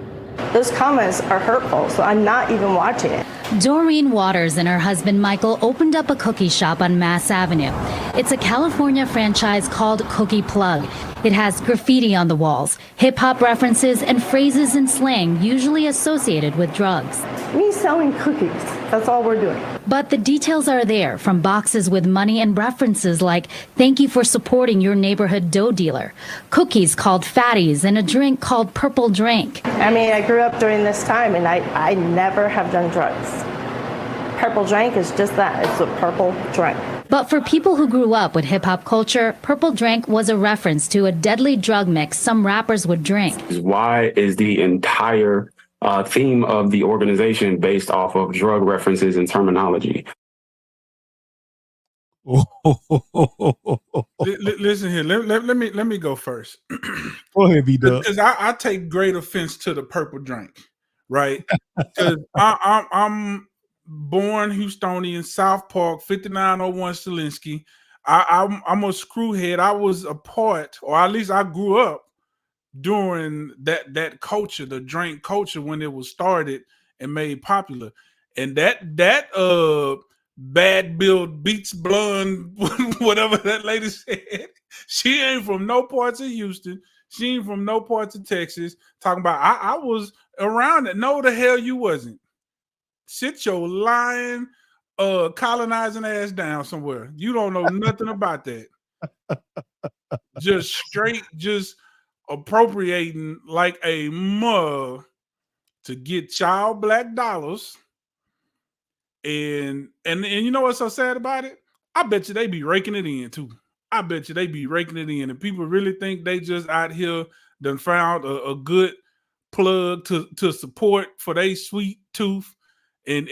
Those comments are hurtful, so I'm not even watching it. Doreen Waters and her husband Michael opened up a cookie shop on Mass Avenue. It's a California franchise called Cookie Plug. It has graffiti on the walls, hip-hop references, and phrases in slang usually associated with drugs. Me selling cookies, that's all we're doing. But the details are there, from boxes with money and references like, "Thank you for supporting your neighborhood dough dealer," cookies called Fatties, and a drink called Purple Drink. I mean, I grew up during this time, and I never have done drugs. Purple Drink is just that, it's a purple drink. But for people who grew up with hip-hop culture, Purple Drink was a reference to a deadly drug mix some rappers would drink. Why is the entire theme of the organization based off of drug references and terminology? Listen here, let me go first. Go ahead, B-Dub. Because I take great offense to the Purple Drink, right? Because I'm born Houstonian, South Park, 5901 Selinsky. I'm a screwhead. I was a part, or at least I grew up during that culture, the drink culture, when it was started and made popular. And that bad build beats blonde, whatever that lady said, she ain't from no parts of Houston. She ain't from no parts of Texas. Talking about I was around it. No, the hell you wasn't. Sit your lying, colonizing ass down somewhere. You don't know nothing about that. Just straight, just appropriating like a mug to get child black dollars. And you know what's so sad about it? I bet you they be raking it in too. I bet you they be raking it in, and people really think they just out here done found a good plug to support for their sweet tooth, and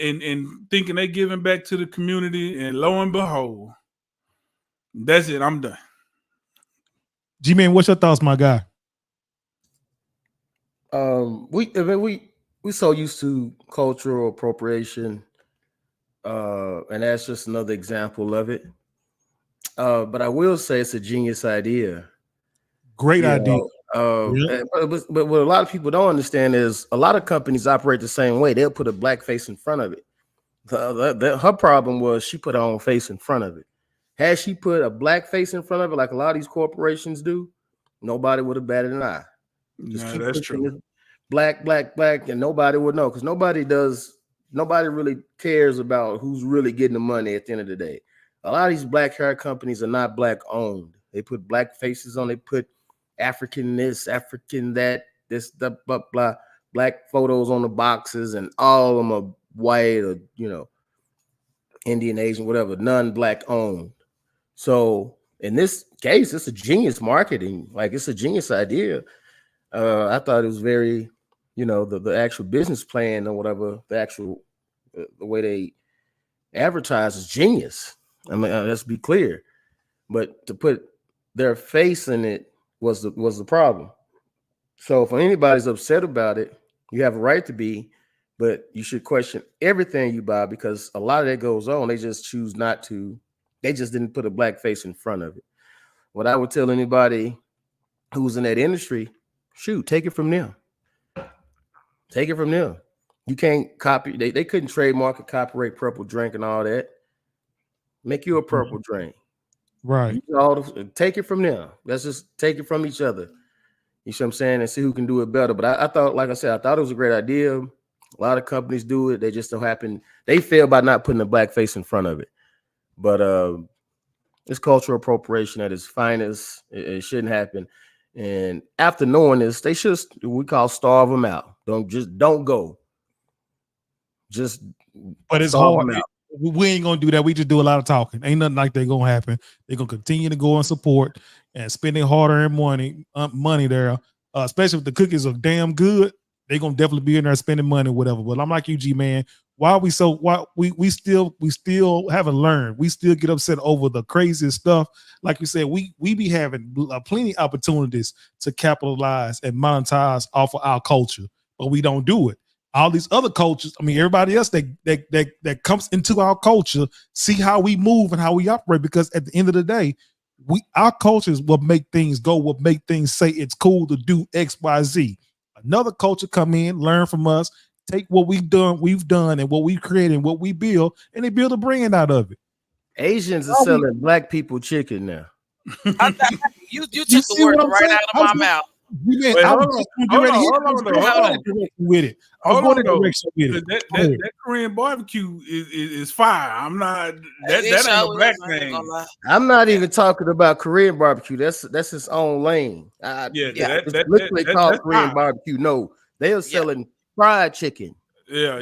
thinking they giving back to the community, and lo and behold, that's it. I'm done. G-Man, what's your thoughts, my guy? We so used to cultural appropriation, and that's just another example of it. But I will say it's a genius idea. Great idea. But what a lot of people don't understand is a lot of companies operate the same way. They'll put a black face in front of it. Her problem was she put her own face in front of it. Had she put a black face in front of it, like a lot of these corporations do, nobody would have batted an eye. Just keep that's true. Black, and nobody would know, because nobody really cares about who's really getting the money at the end of the day. A lot of these black hair companies are not black owned. They put black faces on, they put African this, African that, this, blah, blah, blah, black photos on the boxes, and all of them are white or, Indian, Asian, whatever, non-black owned. So in this case, it's a genius marketing, like it's a genius idea. I thought it was very, the actual business plan or whatever, the way they advertise is genius. I mean, let's be clear. But to put their face in it was the problem. So if anybody's upset about it, you have a right to be, but you should question everything you buy, because a lot of that goes on. They just choose not to. They just didn't put a black face in front of it. What I would tell anybody who's in that industry, shoot, take it from them. Take it from them. You can't copy. They couldn't trademark and copyright purple drink and all that. Make you a purple drink. Right. Take it from them. Let's just take it from each other. You see what I'm saying? And see who can do it better. But I thought, like I said, I thought it was a great idea. A lot of companies do it. They just don't happen. They fail by not putting a black face in front of it. But it's cultural appropriation at its finest. It shouldn't happen. And after knowing this, they should, we call starve them out. Don't go. But it's hard. We ain't gonna do that. We just do a lot of talking. Ain't nothing like that gonna happen. They're gonna continue to go and support and spending harder and money there. Especially if the cookies are damn good, they're gonna definitely be in there spending money, whatever. But I'm like you, G-Man. Why we still haven't learned. We still get upset over the craziest stuff. Like you said, we be having plenty of opportunities to capitalize and monetize off of our culture, but we don't do it. All these other cultures, I mean, everybody else that comes into our culture, see how we move and how we operate, because at the end of the day, our cultures will make things go, will make things say it's cool to do X, Y, Z. Another culture come in, learn from us, take what we've done and what we created and what we build, and they build a brand out of it. Asians are selling black people chicken now. You took the word right out of my mouth. That Korean barbecue is fire. I'm not that ain't a black thing. I'm not even talking about Korean barbecue. That's its own lane. It's literally called Korean barbecue. No, they are selling fried chicken. Yeah.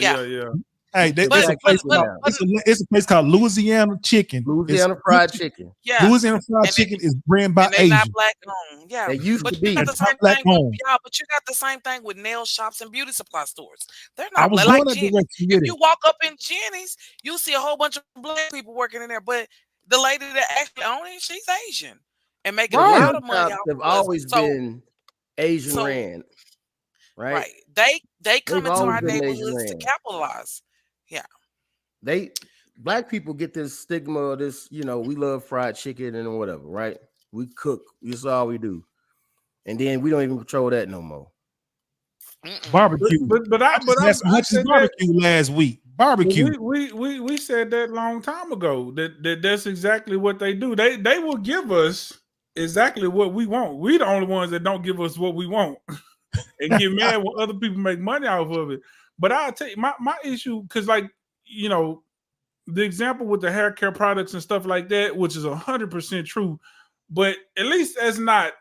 Hey, it's a place called Louisiana Chicken. Louisiana Fried Chicken. Yeah, Louisiana Fried Chicken is brand by Asian. Not black owned. Yeah, they used to be. But you got the same thing with nail shops and beauty supply stores. They're not like Jenny's. If you walk up in Jenny's, you see a whole bunch of black people working in there, but the lady that actually owns it, she's Asian and making a lot of money. They've always been Asian ran, right? They come into our neighborhoods to capitalize. Yeah, black people get this stigma of this, we love fried chicken and whatever, right? We cook, that's all we do, and then we don't even control that no more. Barbecue, but I said barbecue last week. Barbecue. We said that long time ago that's exactly what they do. They will give us exactly what we want. We the only ones that don't give us what we want and get mad when other people make money off of it. But I'll tell you my issue, because the example with the hair care products and stuff like that, which is 100% true, but at least that's not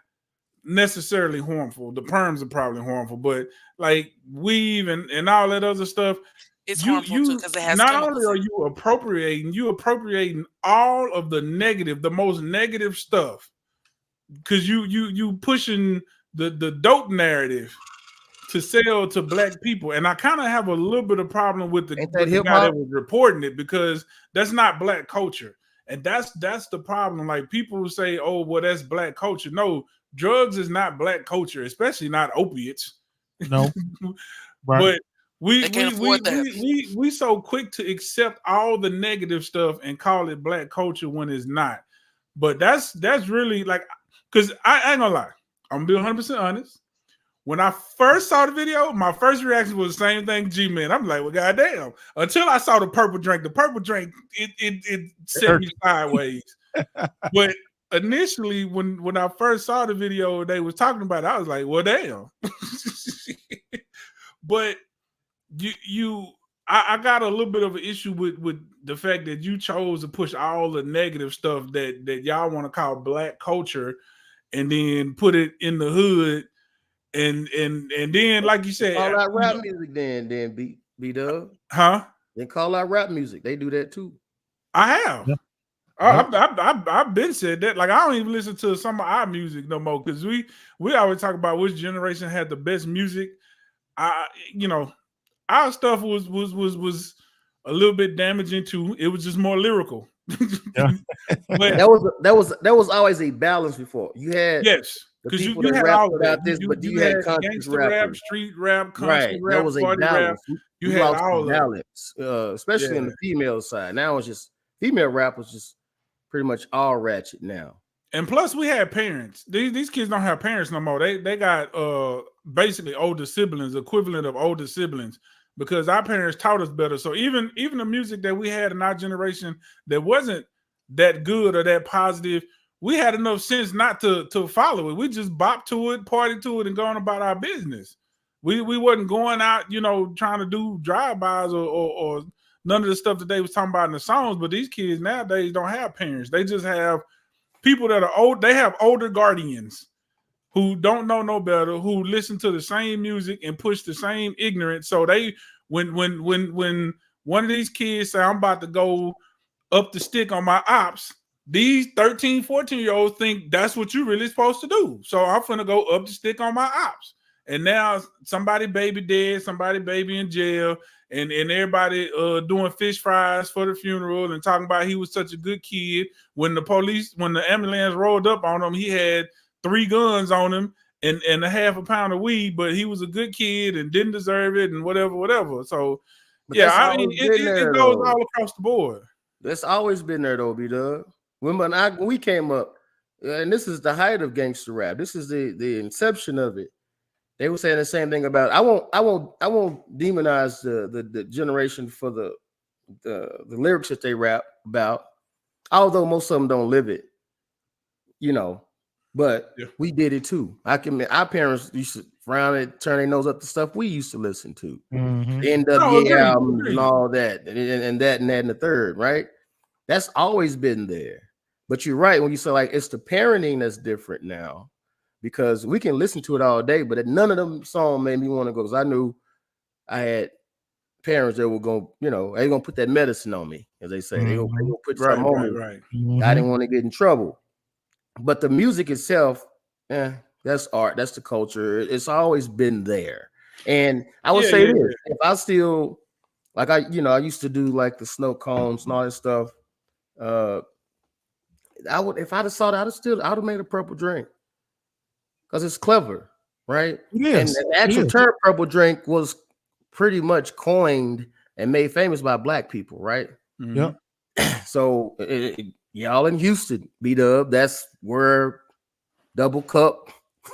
necessarily harmful. The perms are probably harmful, but like weave and all that other stuff, it's harmful too because it has not chemicals. only are you appropriating all of the negative, the most negative stuff, because you pushing the dope narrative to sell to black people. And I kind of have a little bit of problem with the guy that was reporting it, because that's not black culture. And that's the problem. Like, people who say, oh, well, that's black culture. No, drugs is not black culture, especially not opiates. No. Right. But we so quick to accept all the negative stuff and call it black culture when it's not. But that's really like, because I ain't gonna lie, I'm gonna be 100% honest. When I first saw the video, my first reaction was the same thing, G-Man. I'm like, well, goddamn. Until I saw the purple drink, it set me sideways. But initially, when I first saw the video, they was talking about it, I was like, well, damn. But I got a little bit of an issue with the fact that you chose to push all the negative stuff that y'all want to call black culture, and then put it in the hood. And then, like you said, call out rap music. Then B-Dub, huh? Then call out rap music. They do that too. I have. Yeah. I've been said that. Like, I don't even listen to some of our music no more, because we always talk about which generation had the best music. Our stuff was a little bit damaging too. It was just more lyrical. Yeah. But that was always a balance before. You had because you had all of that. But you had gangster rap, street rap, country right. rap, That was a party balance. rap. You had all of balance, especially in the female side. Now it's just female rap was just pretty much all ratchet now. And plus, we had parents. These kids don't have parents no more. They got basically older siblings, equivalent of older siblings, because our parents taught us better. So even the music that we had in our generation that wasn't that good or that positive, we had enough sense not to follow it. We just bop to it, party to it, and going about our business. We wasn't going out, trying to do drive-bys or none of the stuff that they was talking about in the songs. But these kids nowadays don't have parents. They just have people that are old. They have older guardians who don't know no better, who listen to the same music and push the same ignorance. So when one of these kids say, I'm about to go up the stick on my ops, these 13, 14-year-olds think that's what you're really supposed to do. So I'm finna go up the stick on my ops. And now somebody baby dead, somebody baby in jail, and everybody doing fish fries for the funeral and talking about he was such a good kid. When the ambulance rolled up on him, he had 3 guns on him and a half a pound of weed, but he was a good kid and didn't deserve it and whatever. So, it goes all across the board. That's always been there though, B-Dub. When we came up, and this is the height of gangster rap. This is the inception of it. They were saying the same thing about. I won't demonize the generation for the lyrics that they rap about, although most of them don't live it, But we did it too. Our parents used to frown and turn their nose up to stuff we used to listen to, the NWA albums and all that, and that and that and the third, right? That's always been there. But you're right when you say like it's the parenting that's different now, because we can listen to it all day, but none of them songs made me want to go. Because I knew I had parents that were going, they're gonna put that medicine on me, as they say. They're gonna put something on me. Right. I didn't want to get in trouble. But the music itself, that's art, that's the culture. It's always been there. And I would say this, if I still like I used to do like the snow cones and all that stuff. I would, if I'd have saw that, I'd have made a purple drink. Because it's clever, right? Yes. And the actual term purple drink was pretty much coined and made famous by black people, right? Yep. So y'all in Houston, B-Dub, that's where Double Cup.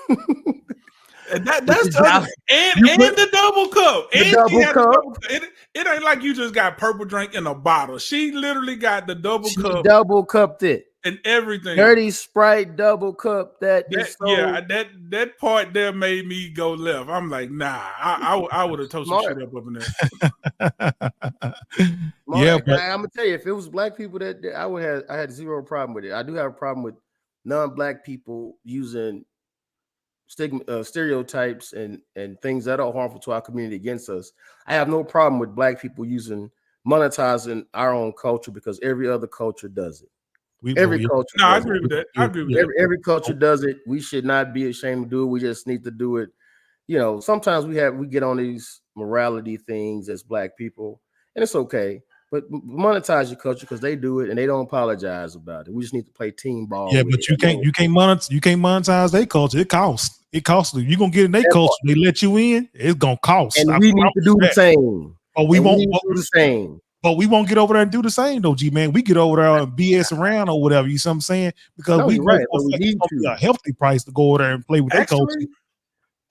And that's the double cup. It ain't like you just got purple drink in a bottle. She literally got the double cup. Double cupped it. and everything. Dirty Sprite double cup. That is so that part there made me go left. I'm like, nah, I would have told some shit up in there. Yeah, but I'm gonna tell you, if it was black people that I had zero problem with it. I do have a problem with non-black people using stereotypes and things that are harmful to our community against us. I have no problem with black people monetizing our own culture because every other culture does it. Every culture. No, I agree with that. I agree with that. Every culture does it. We should not be ashamed to do it. We just need to do it. You know, sometimes we get on these morality things as black people, and it's okay. But monetize your culture because they do it and they don't apologize about it. We just need to play team ball. Yeah, but you can't monetize their culture. It costs. It costs you. You're gonna get in their culture. They let you in. It's gonna cost. And we need to do the same. But we won't do the same. But we won't get over there and do the same though, G man. We get over there and BS around or whatever. You see what I'm saying? Because we need to a healthy price to go over there and play with their culture.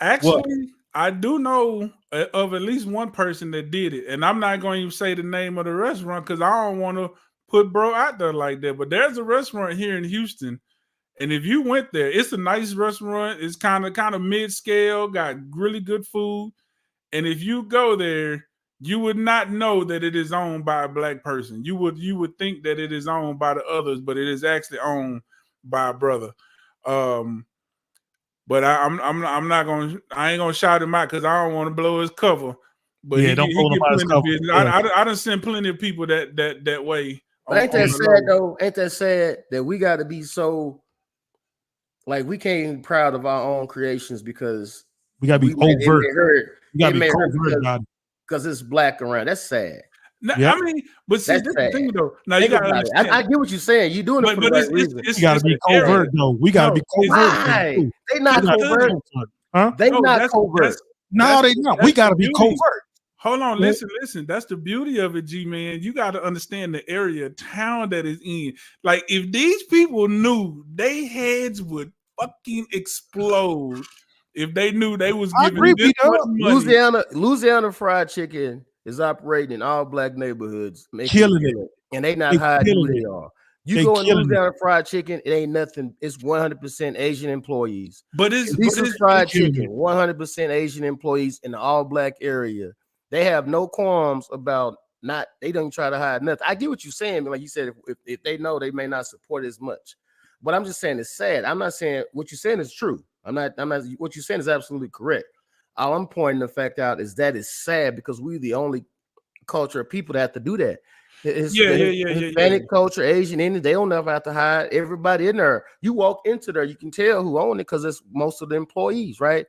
Actually, I do know of at least one person that did it, and I'm not going to say the name of the restaurant because I don't want to put bro out there like that. But there's a restaurant here in Houston, and if you went there, it's a nice restaurant. It's kind of mid-scale, got really good food, and if you go there, you would not know that it is owned by a black person. You would think that it is owned by the others, but it is actually owned by a brother. But I ain't gonna shout him out because I don't want to blow his cover. But yeah, don't blow nobody's cover. I done sent plenty of people that way. But ain't that sad though? Ain't that sad that we got to be so like we can't be proud of our own creations because we gotta be overt. We gotta be covert because it's black around. That's sad. I mean, but see, this is the thing though. Now you gotta understand. I get what you're saying. You're doing it for the right reason. You gotta be covert though. We gotta be covert. They not covert. Huh? They not covert. No, they not. We gotta be covert. Hold on, listen. That's the beauty of it, G man. You got to understand the area, town that is in. Like, if these people knew, they heads would fucking explode if they knew they was giving this much money. Louisiana Fried Chicken is operating in all black neighborhoods, killing it, and they not hiding who they are. You go and Louisiana Fried Chicken, it ain't nothing. It's 100% Asian employees. But it's Fried Chicken, 100% Asian employees in the all black area. They have no qualms about they don't try to hide nothing. I get what you're saying, but like you said, if they know, they may not support as much. But I'm just saying it's sad. I'm not saying what you're saying is true. I'm not. What you're saying is absolutely correct. All I'm pointing the fact out is that it's sad because we're the only culture of people that have to do that. Hispanic culture, Asian, Indian, they don't never have to hide. Everybody in there, you walk into there, you can tell who own it because it's most of the employees, right?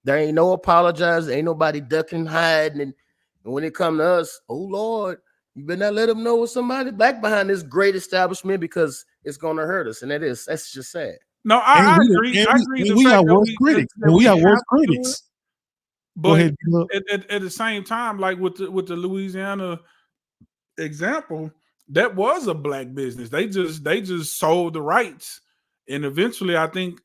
There ain't no apologize, ain't nobody ducking, hiding, and when it come to us, oh Lord, you better not let them know it's somebody black behind this great establishment because it's gonna hurt us, and that's just sad. No, I agree. I agree. We are worst critics. We are worst critics. But at the same time, like with the Louisiana example, that was a black business. They just sold the rights, and eventually, I think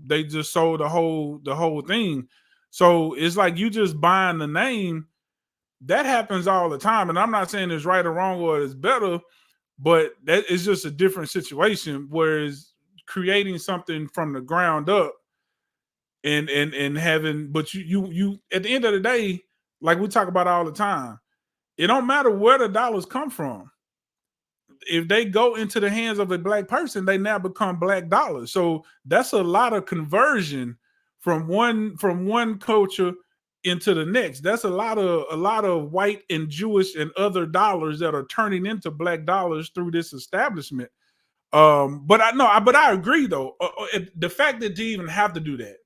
they just sold the whole thing. So it's like you just buying the name. That happens all the time, and I'm not saying it's right or wrong or it's better, but that is just a different situation. Whereas creating something from the ground up. And having, but you at the end of the day, like we talk about all the time, it don't matter where the dollars come from. If they go into the hands of a black person, they now become black dollars. So that's a lot of conversion from one culture into the next. That's a lot of white and Jewish and other dollars that are turning into black dollars through this establishment. But I agree though. The fact that they even have to do that.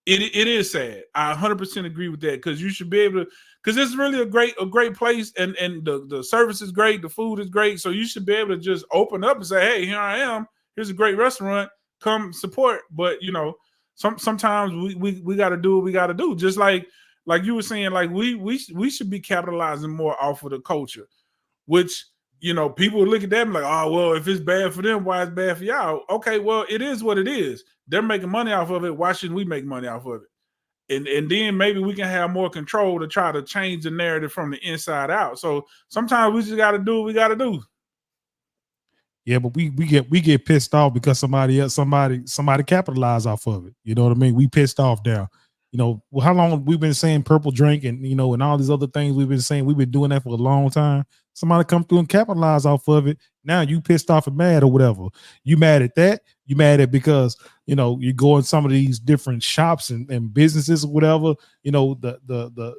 It is sad. I 100% agree with that because you should be able to, because it's really a great place and the service is great, the food is great. So you should be able to just open up and say, hey, here I am. Here's a great restaurant. Come support. But you know, sometimes we got to do what we got to do. Just like you were saying, like we should be capitalizing more off of the culture, which you know people look at them like, oh well, if it's bad for them, why it's bad for y'all? Okay, well it is what it is. They're making money off of it. Why shouldn't we make money off of it? And then maybe we can have more control to try to change the narrative from the inside out. So sometimes we just got to do what we got to do. Yeah, but we get pissed off because somebody capitalized off of it. You know what I mean? We pissed off now. You know, well, how long we've been saying purple drink and and all these other things we've been saying. We've been doing that for a long time. Somebody come through and capitalize off of it. Now you pissed off and mad or whatever. You mad at that? You mad at because you go in some of these different shops and businesses or whatever. The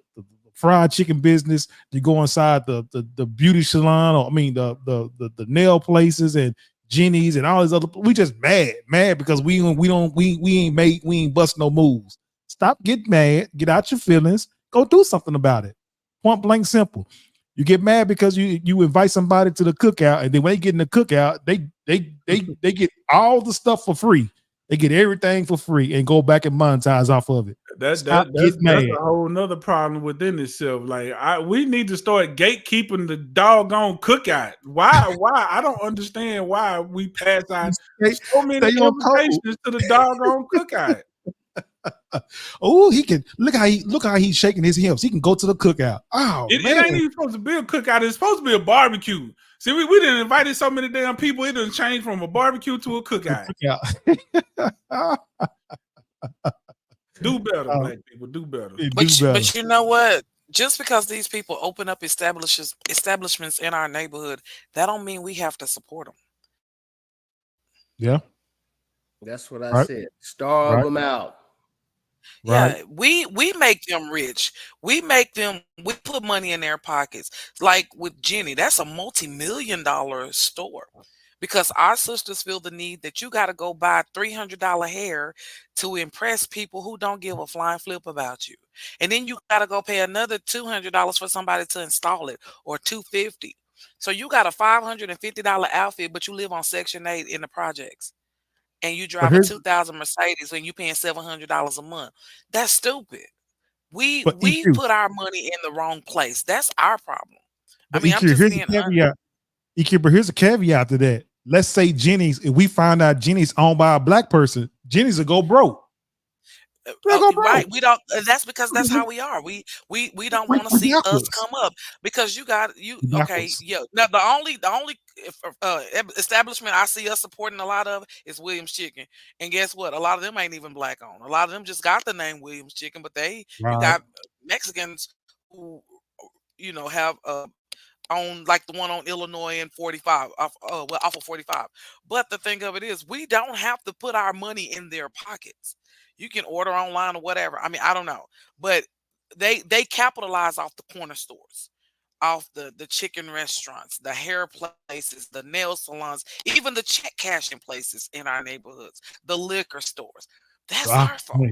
fried chicken business. You go inside the beauty salon, or I mean the nail places and Jenny's and all these other. We just mad because we ain't bust no moves. Stop getting mad. Get out your feelings. Go do something about it. Point blank simple. You get mad because you invite somebody to the cookout, and then when they get in the cookout, they get all the stuff for free. They get everything for free and go back and monetize off of it. That's a whole nother problem within itself. Like we need to start gatekeeping the doggone cookout. Why? I don't understand why we pass out so many invitations to the doggone cookout. Oh, he can look how he's shaking his hips. He can go to the cookout. Oh, it ain't even supposed to be a cookout. It's supposed to be a barbecue. See, we didn't invited so many damn people. It done changed from a barbecue to a cookout. Do better, black people. Do better. But you know what? Just because these people open up establishments in our neighborhood, that don't mean we have to support them. Yeah, that's what I said. Starve them out. Yeah, we make them rich. We put money in their pockets. Like with Jenny, that's a multi-million-dollar store. Because our sisters feel the need that you got to go buy $300 hair to impress people who don't give a flying flip about you. And then you got to go pay another $200 for somebody to install it, or $250. So you got a $550 outfit, but you live on Section 8 in the projects. And you drive a 2000 Mercedes and you paying $700 a month. That's stupid. We put our money in the wrong place. That's our problem. I mean, I'm just being honest. But here's a caveat to that. Let's say if we find out Jenny's owned by a black person, Jenny's will go broke. Right, we don't. That's because that's how we are. We don't want to see us come up because okay. Yeah. Now the only establishment I see us supporting a lot of is Williams Chicken, and guess what? A lot of them ain't even black owned. A lot of them just got the name Williams Chicken, but you got Mexicans who have on like the one on Illinois and 45 off of 45. But the thing of it is, we don't have to put our money in their pockets. You can order online or whatever. I mean, I don't know, but they capitalize off the corner stores, off the chicken restaurants, the hair places, the nail salons, even the check cashing places in our neighborhoods, the liquor stores. That's our fault.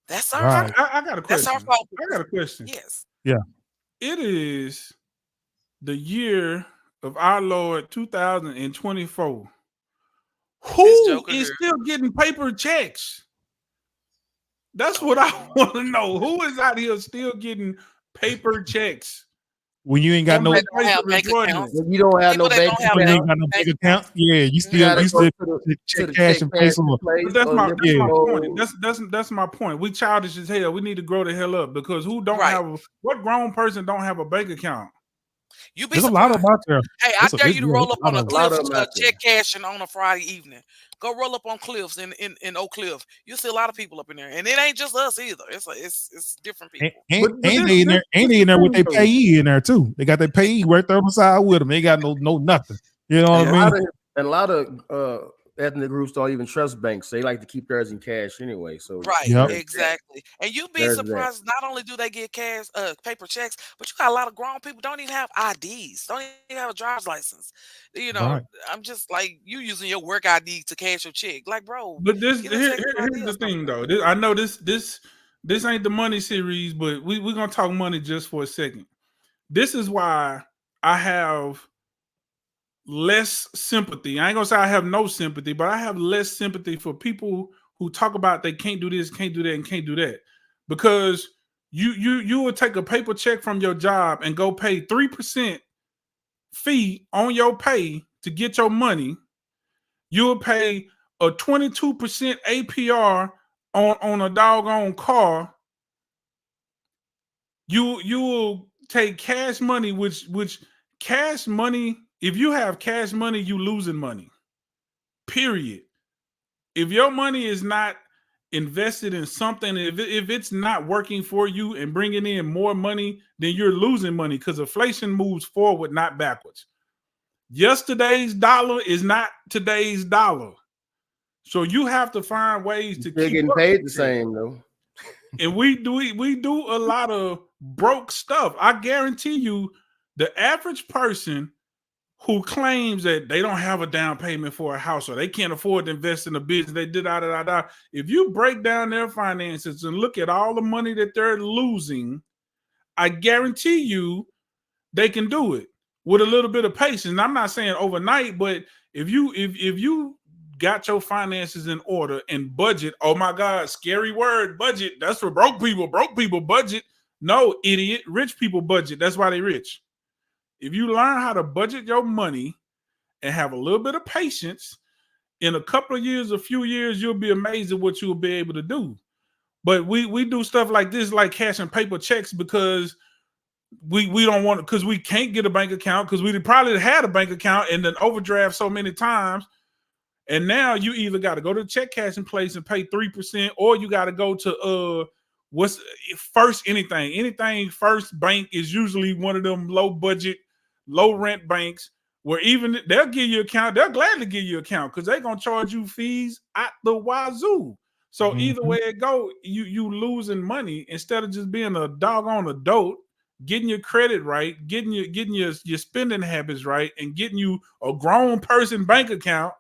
That's our fault. I got a question. That's our fault. I got a question. Yes. Yeah. It is the year of our Lord 2024. Who is still getting paper checks? That's what I want to know. Who is out here still getting paper checks? When you ain't got no bank accounts. You don't have no bank account. Yeah, you still check cash and pay some. That's my point. That's my point. We childish as hell. We need to grow the hell up because what grown person don't have a bank account? You be There's surprised. A lot of them out there. Hey, I dare you to roll up on a Cliffs check cashing on a Friday evening. Go roll up on Cliffs in Oak Cliff. You see a lot of people up in there, and it ain't just us either. It's different people. And they in there with their payee in there too. They got their payee right there on the side with them. They got no nothing. You know what I mean? And a lot of ethnic groups don't even trust banks. They like to keep theirs in cash anyway. So exactly. And you'd be surprised. Not only do they get cash, paper checks, but you got a lot of grown people don't even have IDs, don't even have a driver's license. I'm just like, you using your work ID to cash your check, like, bro. But here's the thing, though. I know this ain't the money series, but we're gonna talk money just for a second. This is why I have less sympathy. I ain't gonna say I have no sympathy, but I have less sympathy for people who talk about they can't do this, can't do that, and can't do that. Because you will take a paper check from your job and go pay 3% fee on your pay to get your money. You'll pay a 22% APR on a doggone car. You will take cash money, which cash money. If you have cash money, you losing money. period. If your money is not invested in something, if it's not working for you and bringing in more money, then you're losing money because inflation moves forward, not backwards. Yesterday's dollar is not today's dollar. So you have to find ways to They're keep getting up paid with the it. same though. And we do a lot of broke stuff. I guarantee you, the average person who claims that they don't have a down payment for a house or they can't afford to invest in a business, they did da. If you break down their finances and look at all the money that they're losing, I guarantee you they can do it with a little bit of patience. And I'm not saying overnight, but if you got your finances in order and budget, oh my God, scary word, budget. That's for broke people. Broke people budget. No, idiot. Rich people budget. That's why they rich. If you learn how to budget your money and have a little bit of patience, in a couple of years, a few years, you'll be amazed at what you'll be able to do. But we do stuff like this, like cashing paper checks, because we don't want to, because we can't get a bank account, because we probably had a bank account and then overdraft so many times. And now you either got to go to the check cashing place and pay 3%, or you got to go to what's First Anything. Anything First Bank is usually one of them low budget, low rent banks where even they'll give you an account. They'll gladly give you an account because they're gonna charge you fees at the wazoo. So either way it go, you losing money instead of just being a doggone adult, getting your credit right, getting your spending habits right, and getting you a grown person bank account,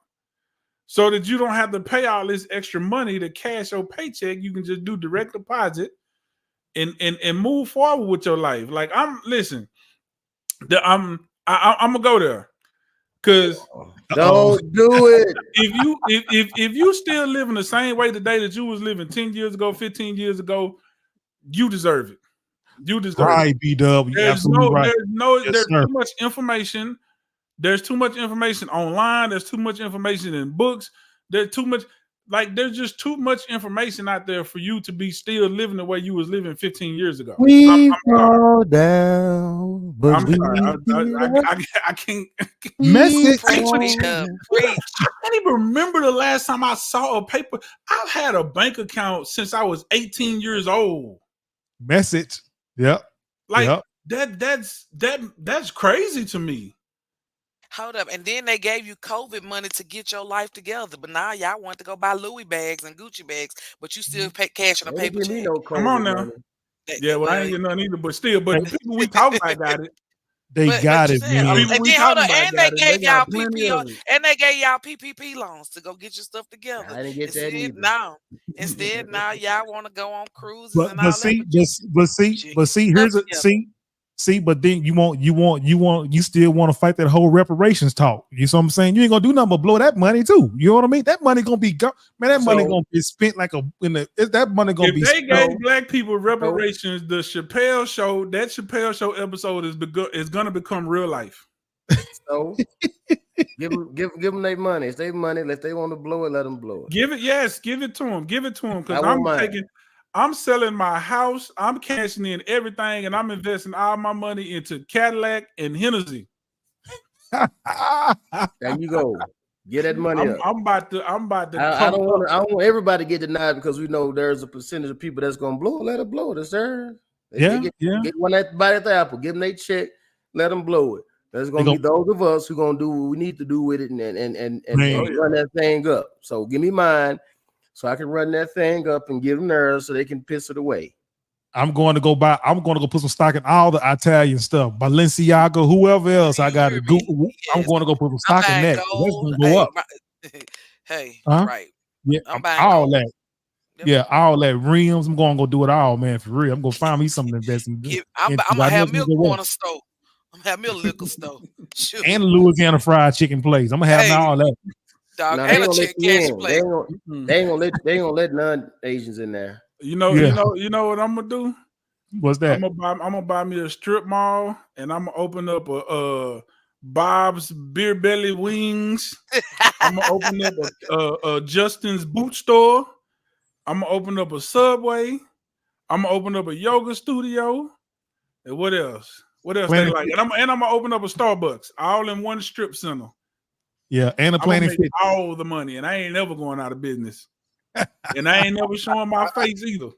so that you don't have to pay all this extra money to cash your paycheck. You can just do direct deposit and move forward with your life. Like I'm gonna go there because don't do it. If you still living the same way today that you was living 10 years ago, 15 years ago, you deserve it. You deserve right, it. BW. Absolutely right. There's too much information. There's too much information online. There's too much information in books. There's too much, there's just too much information out there for you to be still living the way you was living 15 years ago. We fall down, but I'm sorry. I can't. Message. Preach. I can't even remember the last time I saw a paper. I've had a bank account since I was 18 years old. Message. Yep. That's crazy to me. Hold up. And then they gave you COVID money to get your life together. But now y'all want to go buy Louis bags and Gucci bags, but you still pay cash on a paper check. Come on now. Yeah, well, I ain't getting none either, but still, but the people we talking about got it. They got it, man. And then hold on, and they gave y'all PPP, and they gave y'all PPP loans to go get your stuff together. I didn't get that either. Instead, now y'all want to go on cruises and all but see, but then you still want to fight that whole reparations talk. You see what I'm saying? You ain't gonna do nothing but blow that money too. You know what I mean? That money gonna be money gonna be spent that money gonna be. If they gave black people reparations, the Chappelle Show, that Chappelle Show episode is gonna become real life. So give them their money. It's their money. If they want to blow it, let them blow it. Give it to them. Because I'm selling my house. I'm cashing in everything, and I'm investing all my money into Cadillac and Hennessy. There you go. Get that money up. I'm about to. I don't want everybody to get denied because we know there's a percentage of people that's gonna blow it. Let it blow it. It's theirs. Get one bite at the apple. Give them their check. Let them blow it. There's gonna be those of us who gonna do what we need to do with it and run that thing up. So give me mine. So I can run that thing up and give them theirs so they can piss it away. I'm going to go put some stock in all the Italian stuff. Balenciaga, whoever else I got to do. I'm going to go put some stock in that. That's going to go up. Right. Yeah, I'm buying all gold. that. Yeah, all that rims. I'm going to go do it all, man, for real. I'm going to find me something to invest in. I'm going to have milk corner store. I'm going to have me a liquor store. Shoot. And Louisiana fried chicken place. I'm going to have all that. Dog, no, they ain't gonna let non-Asians in there. You know what I'm gonna do? What's that? I'm gonna buy me a strip mall and I'm gonna open up a Bob's Beer Belly Wings. I'm gonna open up a Justin's Boot Store. I'm gonna open up a Subway. I'm gonna open up a yoga studio. And what else? What else they like? And I'm gonna open up a Starbucks all in one strip center. Yeah, and a I'm gonna Planet make 50. all the money, and I ain't never going out of business. And I ain't never showing my face either.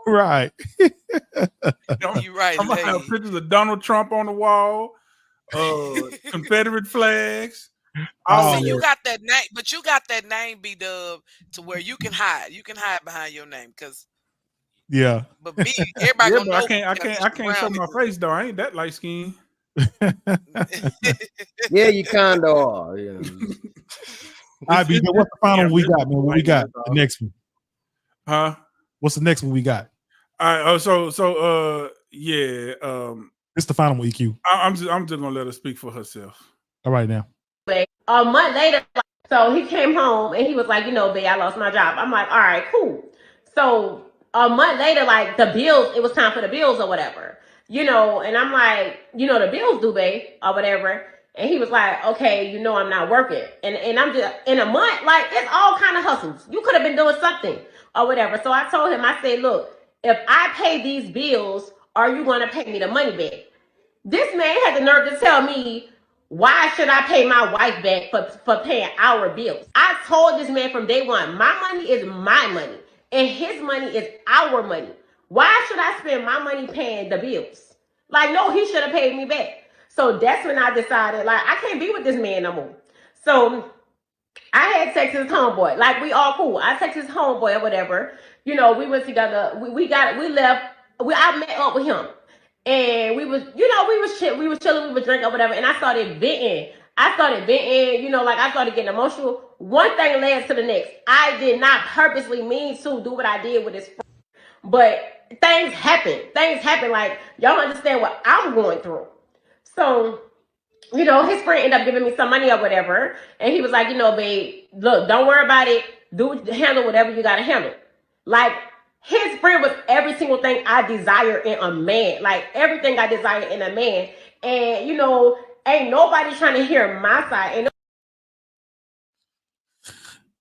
Right. You right. I'm gonna have pictures of Donald Trump on the wall, Confederate flags. Oh, See, you got that name, but you got that name, B-Dub, to where you can hide. You can hide behind your name, because yeah. but me, everybody Yeah, gonna but know. I can't show my face though. I ain't that light skinned. Yeah, you kind of are. Yeah. All right, B-Dub, what's the final one we got, man? What we got? The Huh? next one. What's the next one we got? All right. Yeah. It's the final one, EQ. I'm just gonna let her speak for herself. All right now. A month later, so he came home and he was like, babe, I lost my job. I'm like, all right, cool. So a month later, like the bills, it was time for the bills or whatever, and I'm like, the bills due, babe, or whatever. And he was like, okay, I'm not working. And I'm just in a month, like it's all kind of hustles. You could have been doing something or whatever. So I told him, I said, look, if I pay these bills, are you going to pay me the money back? This man had the nerve to tell me, why should I pay my wife back for paying our bills? I told this man from day one, my money is my money and his money is our money. Why should I spend my money paying the bills? Like, no, he should have paid me back. So that's when I decided, like, I can't be with this man no more. So I had text his homeboy. Like, we all cool. I text his homeboy or whatever. We went together. We left. I met up with him. And we was chilling, we was drinking or whatever. And I started venting. Like I started getting emotional. One thing led to the next. I did not purposely mean to do what I did with his friend. But things happen. Like, y'all understand what I'm going through. So, his friend ended up giving me some money or whatever. And he was like, babe, look, don't worry about it. Handle whatever you gotta handle. Like, his friend was every single thing I desire in a man. Like, everything I desire in a man. And, ain't nobody trying to hear my side.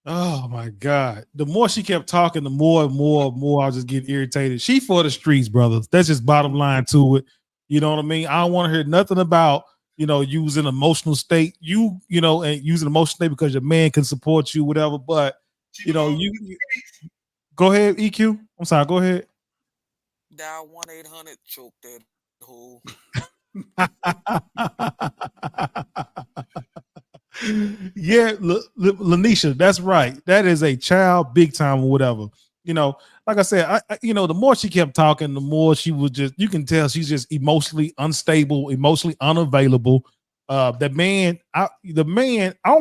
Oh my God. The more she kept talking, the more and more I was just getting irritated. She for the streets, brothers. That's just bottom line to it. You know what I mean? I don't want to hear nothing about, using emotional state. And using emotional state because your man can support you, whatever. But you go ahead, EQ. I'm sorry, go ahead. Dial 1-800 choke that hole. Yeah, Lanisha, that's right. That is a child, big time or whatever. Like I said, the more she kept talking, the more she was just, you can tell she's just emotionally unstable, emotionally unavailable. I don't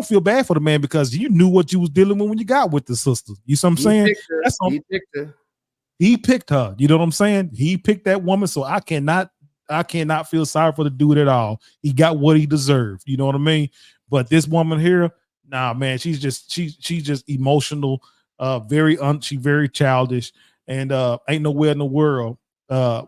feel bad for the man because you knew what you was dealing with when you got with the sister. You see what I'm saying? He picked her. You know what I'm saying? He picked that woman. So I cannot feel sorry for the dude at all. He got what he deserved. You know what I mean? But this woman here, nah, man, she's just emotional, she very childish, and ain't nowhere in the world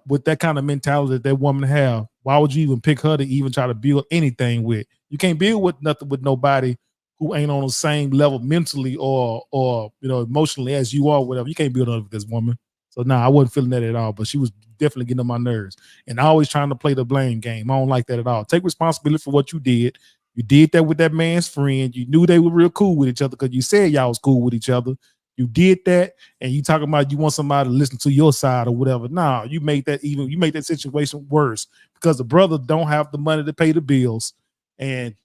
with that kind of mentality that woman have. Why would you even pick her to even try to build anything with? You can't build with nothing with nobody who ain't on the same level mentally or emotionally as you are, whatever. You can't build up with this woman. So I wasn't feeling that at all, but she was definitely getting on my nerves and always trying to play the blame game. I don't like that at all. Take responsibility for what you did. You did that with that man's friend. You knew they were real cool with each other because you said y'all was cool with each other. You did that, and you talking about you want somebody to listen to your side or whatever. Nah, you made that situation worse because the brother don't have the money to pay the bills. And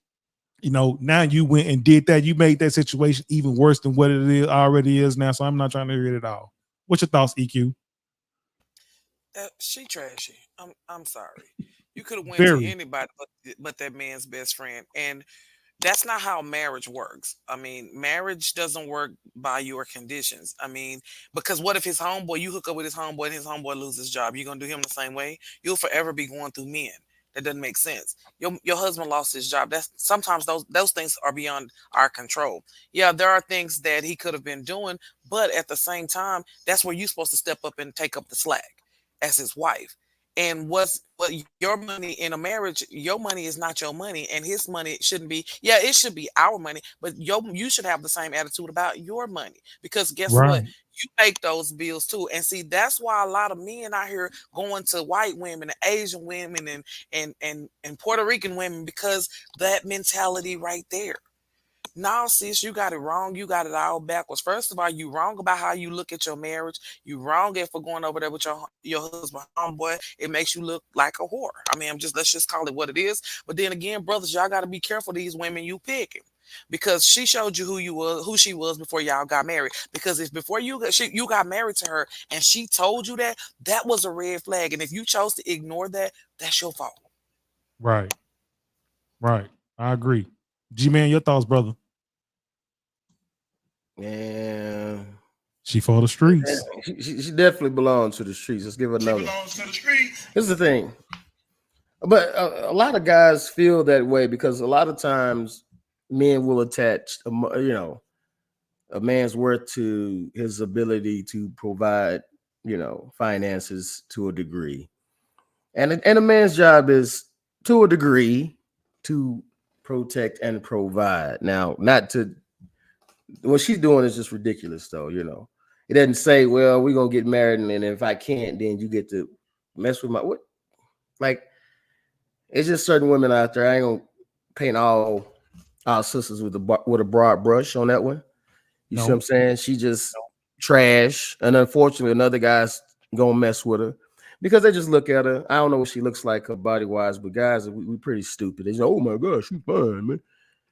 now you went and did that. You made that situation even worse than what it already is now. So I'm not trying to hear it at all. What's your thoughts, EQ? She trashy. I'm sorry. You could have went Very. to anybody but that man's best friend. And that's not how marriage works. I mean, marriage doesn't work by your conditions. I mean, because what if you hook up with his homeboy and his homeboy loses his job? You're gonna do him the same way? You'll forever be going through men. That doesn't make sense. Your husband lost his job. That's sometimes those things are beyond our control. Yeah, there are things that he could have been doing, but at the same time, that's where you're supposed to step up and take up the slack as his wife. And what your money in a marriage, your money is not your money, and his money shouldn't be. Yeah, it should be our money, but you should have the same attitude about your money because guess what? You make those bills too. And see, that's why a lot of men out here going to white women, and Asian women, and Puerto Rican women because that mentality right there. No, sis, you got it wrong. You got it all backwards. First of all, you wrong about how you look at your marriage. You wrong at for going over there with your husband, homeboy. It makes you look like a whore. I mean, let's just call it what it is. But then again, brothers, y'all got to be careful these women you picking, because she showed you who she was before y'all got married. Because if before you got married to her and she told you that, that was a red flag. And if you chose to ignore that, that's your fault. Right. Right. I agree. G-Man, your thoughts, brother? Yeah. She for the streets. She definitely belongs to the streets. Let's give her another. She belongs to the streets. Here's the thing. But a lot of guys feel that way because a lot of times men will attach, a man's worth to his ability to provide, finances to a degree. And a man's job is, to a degree, to protect and provide. Now, not to, what she's doing is just ridiculous, though, It doesn't say, well, we're going to get married, and if I can't, then you get to mess with what? Like, it's just certain women out there. I ain't gonna paint all our sisters with a broad brush on that one. You see what I'm saying? She just trash, and unfortunately, another guy's gonna mess with her because they just look at her. I don't know what she looks like, her body wise, but guys, we pretty stupid. They say, "Oh my gosh, she's fine, man."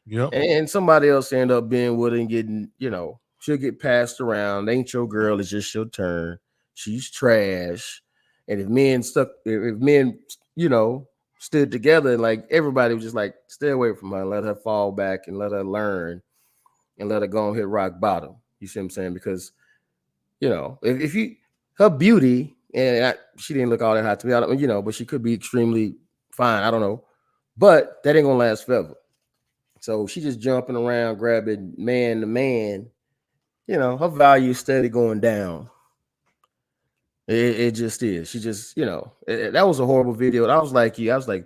Yep. And somebody else end up being with her and getting, she'll get passed around. Ain't your girl. It's just your turn. She's trash. And if men, stood together, and like everybody was just like, stay away from her, let her fall back and let her learn and let her go and hit rock bottom. You see what I'm saying? Because, if you, her beauty, and she didn't look all that hot to me, but she could be extremely fine. I don't know. But that ain't going to last forever. So she just jumping around, grabbing man to man, her value is steady going down. It just is. She just, that was a horrible video. I was like,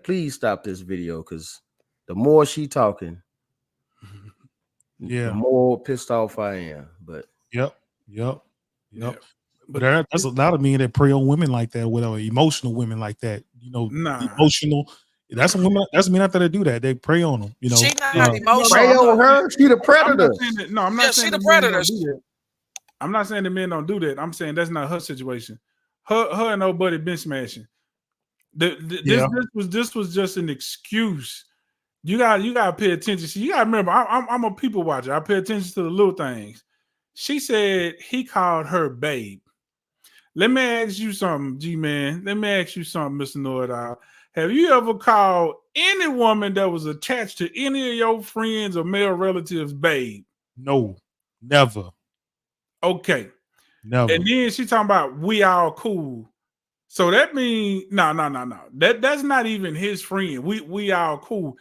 please stop this video, because the more she talking, the more pissed off I am. But Yep. But that's a lot of men that prey on women like that, with emotional women like that. Emotional. That's men out there that do that. They prey on them. She not emotional. Prey on her. She the predator. I'm not saying she the predator. I'm not saying the men don't do that. I'm saying that's not her situation. Her and old buddy been smashing. This was just an excuse. You got to pay attention. See, you got to remember, I'm a people watcher. I pay attention to the little things. She said he called her babe. Let me ask you something, G-Man. Let me ask you something, Mr. Know-It-All. Have you ever called any woman that was attached to any of your friends or male relatives babe? No, never. Okay. Never. And then she talking about we all cool. So that means no. That's not even his friend. We all cool.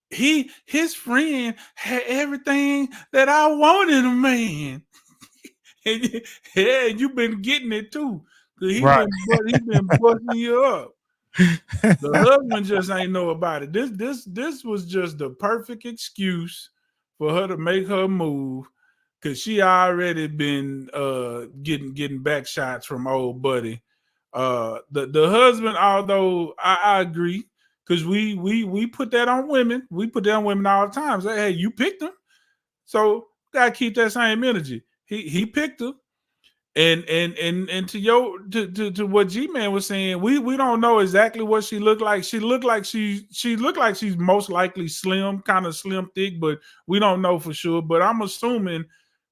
His friend had everything that I wanted a man. and you've been getting it too. He's been busting you up. The husband just ain't know about it. This was just the perfect excuse for her to make her move, because she already been getting back shots from old buddy. The husband, although I agree, because we put that on women. We put that on women all the time. Say, hey, you picked him, so gotta keep that same energy. He picked her. And to what G-Man was saying, we don't know exactly what she looked like. She looked like she's most likely slim, kind of slim thick, but we don't know for sure. But I'm assuming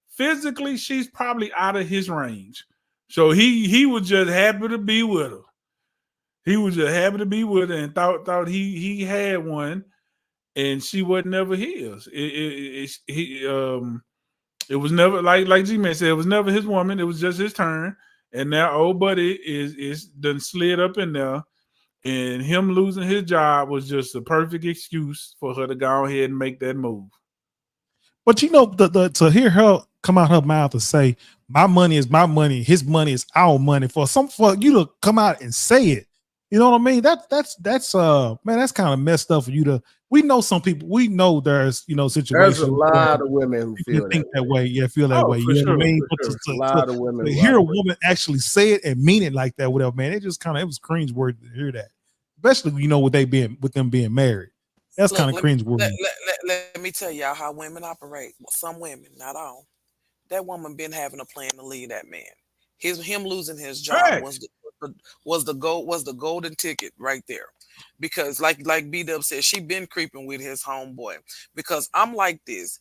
physically she's probably out of his range. So he was just happy to be with her. He was just happy to be with her and thought he had one, and she was never his. It was never, like G-Man said, it was never his woman. It was just his turn. And now old buddy is done slid up in there, and him losing his job was just a perfect excuse for her to go ahead and make that move. But to hear her come out her mouth and say, my money is my money, his money is our money, for you to come out and say it, you know what I mean? That's man, that's kind of messed up for you to. We know some people. We know there's situations. There's a lot of women who feel that way. Yeah, feel that way. You know what I mean? A lot of women. To hear a woman actually say it and mean it like that, whatever, man, it was cringe worthy to hear that, especially with them being married. That's kind of cringe worthy. let me tell y'all how women operate. Well, some women, not all. That woman been having a plan to leave that man. Him losing his job Facts. was the golden ticket right there. Because like B Dub said, she been creeping with his homeboy. Because I'm like this.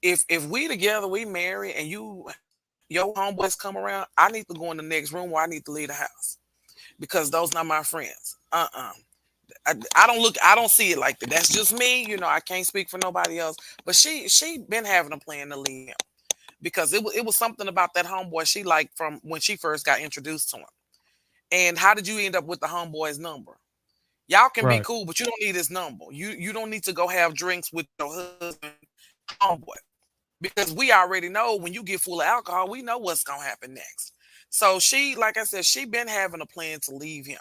If we together, we marry, and your homeboys come around, I need to go in the next room, or I need to leave the house. Because those not my friends. I don't see it like that. That's just me. I can't speak for nobody else. But she been having a plan to leave him. Because it was something about that homeboy she liked from when she first got introduced to him. And how did you end up with the homeboy's number? Y'all can be Right. cool, but you don't need his number. You don't need to go have drinks with your husband homeboy. Because we already know when you get full of alcohol, we know what's gonna happen next. So she, like I said, she been having a plan to leave him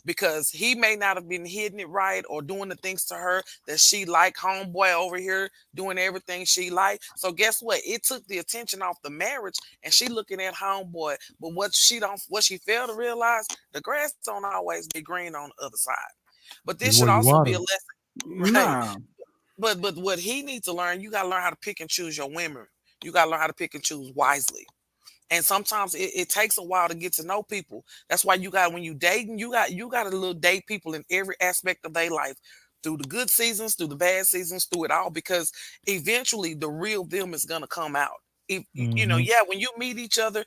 because he may not have been hitting it right or doing the things to her that she like. Homeboy over here doing everything she like. So guess what? It took the attention off the marriage, and she looking at homeboy. But what she failed to realize, the grass don't always be green on the other side. But this It's should where you also be water. a lesson, right? Nah. But what he needs to learn, you gotta learn how to pick and choose your women. You gotta learn how to pick and choose wisely. And sometimes it takes a while to get to know people. That's why when you dating, you got to little date people in every aspect of their life, through the good seasons, through the bad seasons, through it all, because eventually the real them is gonna come out. Mhm. When you meet each other,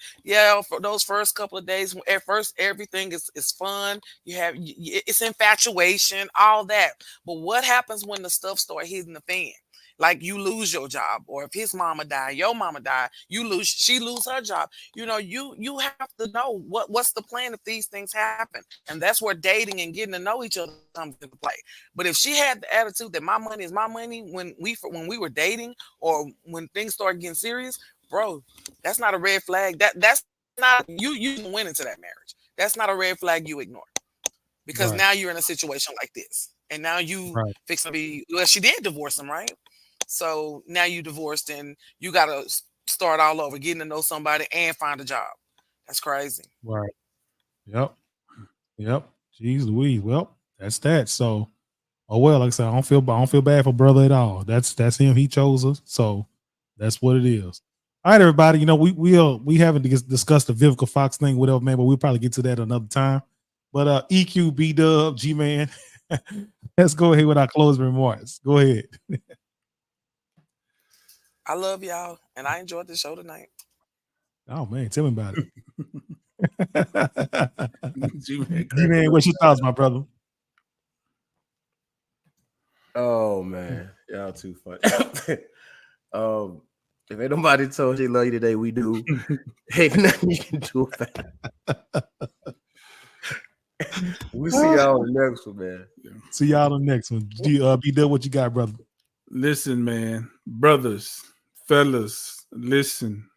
for those first couple of days, at first everything is fun. It's infatuation, all that. But what happens when the stuff start hitting the fan? Like you lose your job, or if his mama die, your mama die, she lose her job. You have to know what's the plan if these things happen, and that's where dating and getting to know each other comes into play. But if she had the attitude that my money is my money when we were dating, or when things started getting serious, bro, that's not a red flag. That's not you can win into that marriage. That's not a red flag you ignore, because Right. now you're in a situation like this, and now you Right. fixing to be. Well, she did divorce him, right? So now you divorced, and you got to start all over, getting to know somebody and find a job. That's crazy. Right. Yep. Jeez Louise. Well, that's that. So, oh well. Like I said, I don't feel bad for brother at all. That's him. He chose us. So that's what it is. All right, everybody. We haven't discussed the Vivica Fox thing, whatever, man. But we'll probably get to that another time. But EQ, B Dub, G Man. Let's go ahead with our closing remarks. Go ahead. I love y'all, and I enjoyed the show tonight. Oh man, tell me about it. G-Man, G-Man, what's your thoughts, my brother? Oh man, y'all too funny. If ain't nobody told you love you today, we do. Ain't nothing you can do about it. We see y'all on the next one, man. See y'all on the next one. B Dub, what you got, brother? Listen, man, brothers, fellas, listen.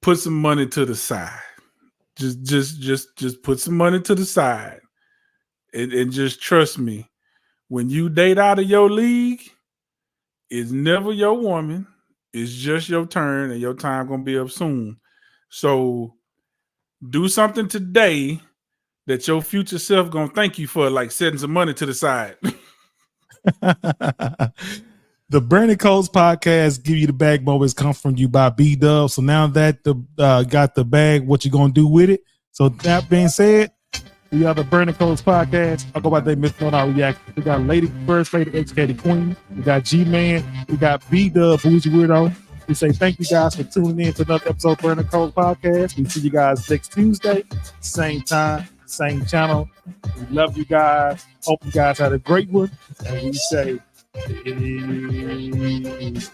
Put some money to the side. Just put some money to the side, and just trust me. When you date out of your league, it's never your woman. It's just your turn, and your time gonna be up soon. So do something today that your future self gonna thank you for, like setting some money to the side. The Burning Coats podcast give you the bag moments come from you by B Dub. So now that the got the bag, what you gonna do with it? So that being said, we are the Burning Coats podcast. I'll go by they missed on our reaction. We got First Lady Educated Queen. We got G Man. We got B Dub, Bougie Weirdo. We say thank you guys for tuning in to another episode of Burning Coats podcast. We see you guys next Tuesday, same time, same channel. We love you guys. Hope you guys had a great one. And we say peace.